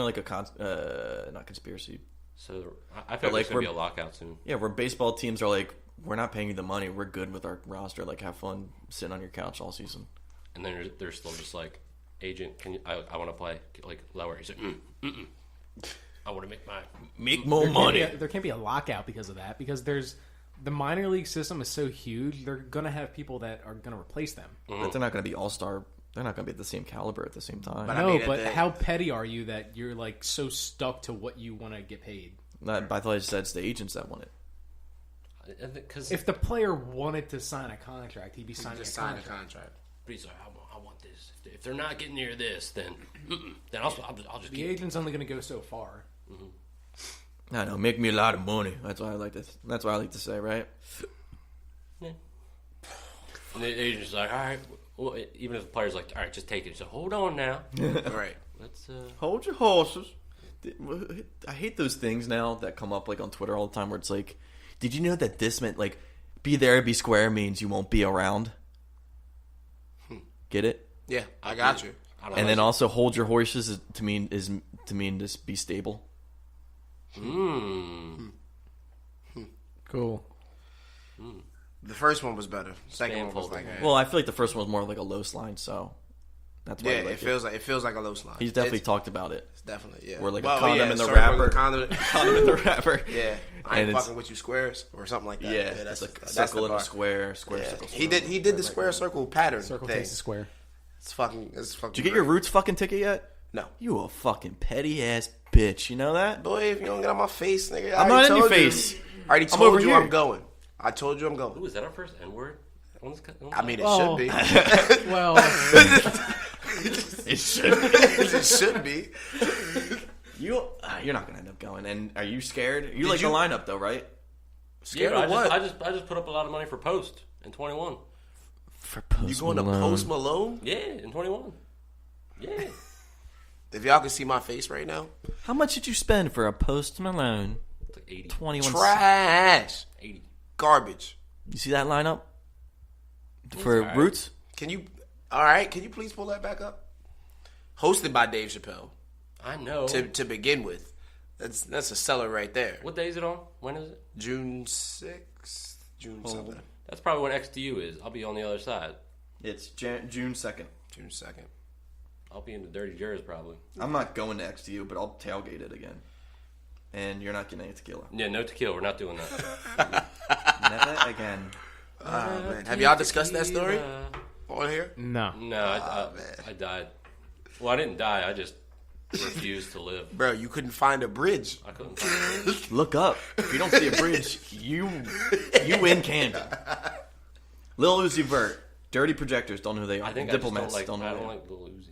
Speaker 2: like a not conspiracy?
Speaker 4: So I feel like there's going to be a lockout soon.
Speaker 2: Yeah, where baseball teams are like, we're not paying you the money. We're good with our roster. Like, have fun sitting on your couch all season.
Speaker 4: And then they're still just like, agent, can you? I want to play like lower. He's like, I want to make
Speaker 2: more money.
Speaker 3: There can't be a lockout because of that. Because the minor league system is so huge. They're gonna have people that are gonna replace them.
Speaker 2: But they're not going to be all-star. They're not going to be at the same caliber at the same time.
Speaker 3: But how petty are you that you're like so stuck to what you want to get paid?
Speaker 2: I thought I said it's the agents that want it.
Speaker 4: Because
Speaker 3: If the player wanted to sign a contract, he'd be signing
Speaker 5: Just
Speaker 3: a
Speaker 5: sign
Speaker 3: contract.
Speaker 5: a contract.
Speaker 4: but he's like, I want this. If they're not getting near this, then I'll just
Speaker 3: The
Speaker 4: keep.
Speaker 3: agent's only going to go so far.
Speaker 2: I know, make me a lot of money. That's what I like to. That's what I like to say, right?
Speaker 4: Yeah. And the agent's like, all right. Well, even if the player's like, all right, just take it. So hold on now.
Speaker 5: Right.
Speaker 4: Let's.
Speaker 2: Hold your horses. I hate those things now that come up like on Twitter all the time, where it's like, did you know that this meant like, be there, be square means you won't be around? Get it?
Speaker 5: Yeah, I got you.
Speaker 4: I don't
Speaker 2: And
Speaker 4: know.
Speaker 2: then also hold your horses is to mean just be stable.
Speaker 3: Cool.
Speaker 5: The first one was better. Second
Speaker 4: Spam
Speaker 5: one was
Speaker 4: folder.
Speaker 5: like,
Speaker 2: Well, I feel like the first one was more like a low line, so that's why
Speaker 5: yeah,
Speaker 2: I like
Speaker 5: it feels like a low slide.
Speaker 2: He's definitely talked about it.
Speaker 5: It's definitely, yeah.
Speaker 2: Where like
Speaker 5: Well,
Speaker 2: a condom
Speaker 5: yeah,
Speaker 2: in the
Speaker 5: circle,
Speaker 2: wrapper.
Speaker 5: condom,
Speaker 2: Condom in the wrapper.
Speaker 5: yeah, I ain't
Speaker 2: And it's-
Speaker 5: fucking with you squares or something like that.
Speaker 2: Yeah,
Speaker 5: that's
Speaker 2: it's like a
Speaker 5: that's
Speaker 2: circle
Speaker 5: the
Speaker 2: and a
Speaker 5: bar.
Speaker 2: square,
Speaker 5: Yeah.
Speaker 2: circle.
Speaker 5: He did the square circle pattern
Speaker 3: Circle
Speaker 5: thing.
Speaker 3: takes the square.
Speaker 5: It's fucking.
Speaker 2: Did you get your Roots fucking ticket yet?
Speaker 5: No,
Speaker 2: You a fucking petty ass bitch. You know that?
Speaker 5: boy. If you don't get on my face, nigga,
Speaker 2: I'm not in your face.
Speaker 5: I already
Speaker 2: I'm
Speaker 5: told
Speaker 2: over
Speaker 5: you
Speaker 2: here.
Speaker 5: I'm going. I told you I'm going.
Speaker 4: Ooh, is that our first N word?
Speaker 5: I mean, it
Speaker 3: Oh.
Speaker 5: should be.
Speaker 3: Well,
Speaker 2: It should.
Speaker 5: It should be.
Speaker 2: You're not gonna end up going. And are you scared? You like
Speaker 5: you-
Speaker 2: the lineup though, right?
Speaker 5: Scared
Speaker 4: yeah,
Speaker 5: of what?
Speaker 4: I just put up a lot of money for Post in 21.
Speaker 2: For Post
Speaker 5: You going to Post Malone?
Speaker 4: Yeah, in 21. Yeah.
Speaker 5: If y'all can see my face right now,
Speaker 2: How much did you spend for a Post Malone?
Speaker 4: It's like 80.
Speaker 2: 21.
Speaker 5: trash,
Speaker 4: 80.
Speaker 5: garbage.
Speaker 2: You see that lineup for
Speaker 4: alright.
Speaker 2: Roots?
Speaker 5: Can you? All right, can you please pull that back up? Hosted by Dave Chappelle
Speaker 4: I know.
Speaker 5: to begin with. That's a seller right there.
Speaker 4: What day is it on? When is it?
Speaker 5: June 6th, June something,
Speaker 4: That's probably when XDU is. I'll be on the other side.
Speaker 2: It's June 2nd.
Speaker 5: June 2nd.
Speaker 4: I'll be in the Dirty Jers probably.
Speaker 2: I'm not going to XTU, but I'll tailgate it again. And you're not getting any tequila.
Speaker 4: Yeah, no tequila. We're not doing that.
Speaker 2: Never again.
Speaker 5: Man. Have y'all discussed that story on here?
Speaker 3: no.
Speaker 4: No, I died. Well, I didn't die. I just refused to live.
Speaker 5: Bro, you couldn't find a bridge.
Speaker 4: I couldn't find it.
Speaker 2: Look up. If you don't see a bridge, you win Camden. Lil Uzi Vert. Dirty Projectors. Don't know who they are.
Speaker 4: I think
Speaker 2: Diplomats.
Speaker 4: I just
Speaker 2: don't know
Speaker 4: I
Speaker 2: who they
Speaker 4: don't
Speaker 2: are.
Speaker 4: like Lil Uzi.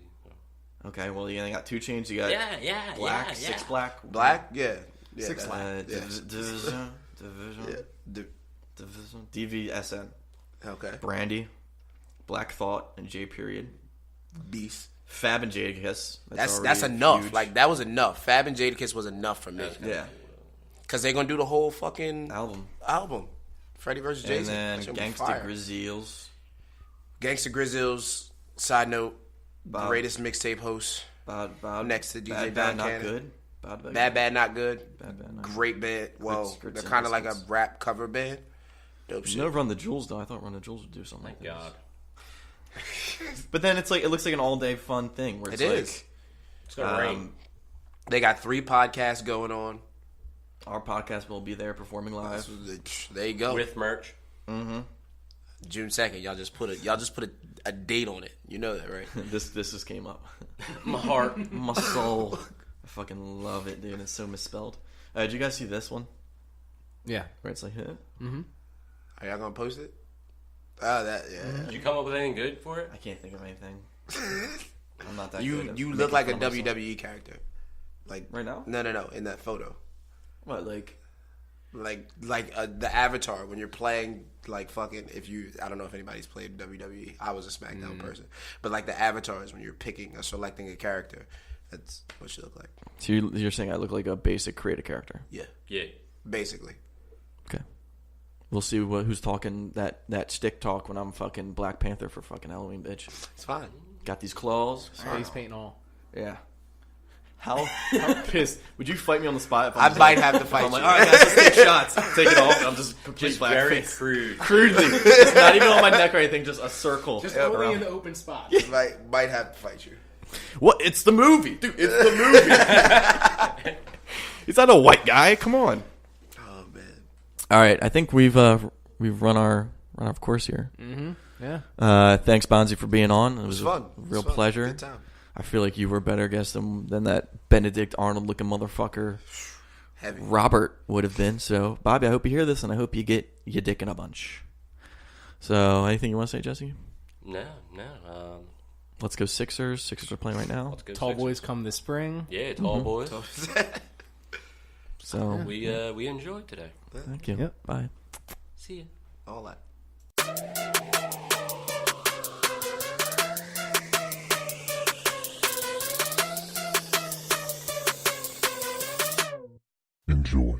Speaker 2: Okay, well, you got 2 Chainz. You got
Speaker 4: Yeah,
Speaker 2: Black, Six Black.
Speaker 5: Black? Yeah.
Speaker 2: Six
Speaker 5: that-
Speaker 2: Black.
Speaker 5: yeah.
Speaker 2: Division.
Speaker 5: Yeah.
Speaker 2: Division. DVSN.
Speaker 5: Okay.
Speaker 2: Brandy. Black Thought and J period.
Speaker 5: Beast.
Speaker 2: Fab and Jadakiss.
Speaker 5: That's enough.
Speaker 2: huge.
Speaker 5: Like, that was enough. Fab and Jadakiss was enough for me.
Speaker 2: Yeah.
Speaker 5: Because they're going to do the whole fucking
Speaker 2: Album.
Speaker 5: Freddie versus
Speaker 2: And
Speaker 5: Jay-Z.
Speaker 2: then
Speaker 5: That shit gonna be
Speaker 2: Gangsta
Speaker 5: fire.
Speaker 2: Grizzlies.
Speaker 5: Gangsta Grizzlies, side note,
Speaker 2: Bob-
Speaker 5: greatest mixtape host.
Speaker 2: Bob,
Speaker 5: Next to DJ
Speaker 2: Bad,
Speaker 5: Don
Speaker 2: not
Speaker 5: Cannon.
Speaker 2: good.
Speaker 5: Bad, Not Good.
Speaker 2: Bad, Not
Speaker 5: Great band. Well,
Speaker 2: Grits
Speaker 5: they're
Speaker 2: and
Speaker 5: kind of like a
Speaker 2: Biscuits.
Speaker 5: rap cover band. Dope shit.
Speaker 2: No Run the Jewels though. I thought Run the Jewels would do something
Speaker 4: Thank
Speaker 2: like
Speaker 4: God.
Speaker 2: this. But then it's like it looks like an all day fun thing where it's
Speaker 5: It
Speaker 2: like
Speaker 5: is.
Speaker 4: It's gonna rain.
Speaker 5: They got 3 podcasts going on.
Speaker 2: our podcast will be there performing live.
Speaker 5: There you go.
Speaker 4: With merch.
Speaker 5: June 2nd. Y'all just put a date on it. You know that, right?
Speaker 2: This just came up.
Speaker 4: My heart.
Speaker 2: My soul. I fucking love it, dude. It's so misspelled. Did you guys see this one?
Speaker 3: Yeah.
Speaker 2: Where it's like,
Speaker 5: Are y'all gonna post it? Oh, that yeah.
Speaker 4: Did you come up with anything good for it?
Speaker 2: I can't think of anything. I'm not that good.
Speaker 5: You
Speaker 2: at
Speaker 5: you
Speaker 2: making
Speaker 5: look like a
Speaker 2: fun of myself.
Speaker 5: WWE character. Like
Speaker 2: Right now?
Speaker 5: No, in that photo.
Speaker 2: What, like?
Speaker 5: The avatar when you're playing like fucking I don't know if anybody's played WWE. I was a SmackDown person, but like the avatars when you're picking or selecting a character, that's what you look like.
Speaker 2: So you're saying I look like a basic creative character?
Speaker 5: Yeah,
Speaker 4: Yeah.
Speaker 5: basically.
Speaker 2: Okay. We'll see who's talking that stick talk when I'm fucking Black Panther for fucking Halloween, bitch.
Speaker 5: It's fine.
Speaker 2: Got these claws.
Speaker 3: Face paint and all.
Speaker 2: Yeah. How pissed would you fight me on the spot? If
Speaker 5: I might have to
Speaker 2: if
Speaker 5: fight
Speaker 2: I'm like,
Speaker 5: you.
Speaker 2: all right, guys, let's take shots. Take it off. I'm just complete
Speaker 4: Just
Speaker 2: black
Speaker 4: very
Speaker 2: face.
Speaker 4: crude.
Speaker 2: Crudely. It's not even on my neck or anything. Just a circle.
Speaker 3: Just
Speaker 2: around.
Speaker 3: only in the open spot.
Speaker 5: might have to fight you.
Speaker 2: What? It's the movie, dude. It's the movie. He's not a white guy. Come on.
Speaker 5: Oh man.
Speaker 2: All right. I think we've run our course here.
Speaker 3: Yeah.
Speaker 2: Thanks, Bonzi, for being on. It was
Speaker 5: fun.
Speaker 2: a
Speaker 5: It was
Speaker 2: real
Speaker 5: fun.
Speaker 2: pleasure.
Speaker 5: Good time.
Speaker 2: I feel like you were a better guest than that Benedict Arnold looking motherfucker
Speaker 5: Heavy.
Speaker 2: Robert would have been. So, Bobby, I hope you hear this, and I hope you get your dick in a bunch. So, anything you want to say, Jesse?
Speaker 4: No.
Speaker 2: Let's go Sixers. Sixers are playing right now.
Speaker 4: Let's go
Speaker 3: Tall
Speaker 4: Sixers.
Speaker 3: boys come this spring.
Speaker 4: Yeah, tall boys.
Speaker 2: So,
Speaker 4: We enjoyed today.
Speaker 2: thank you.
Speaker 3: Yep.
Speaker 2: Bye.
Speaker 4: See ya.
Speaker 5: All that.
Speaker 1: Enjoy.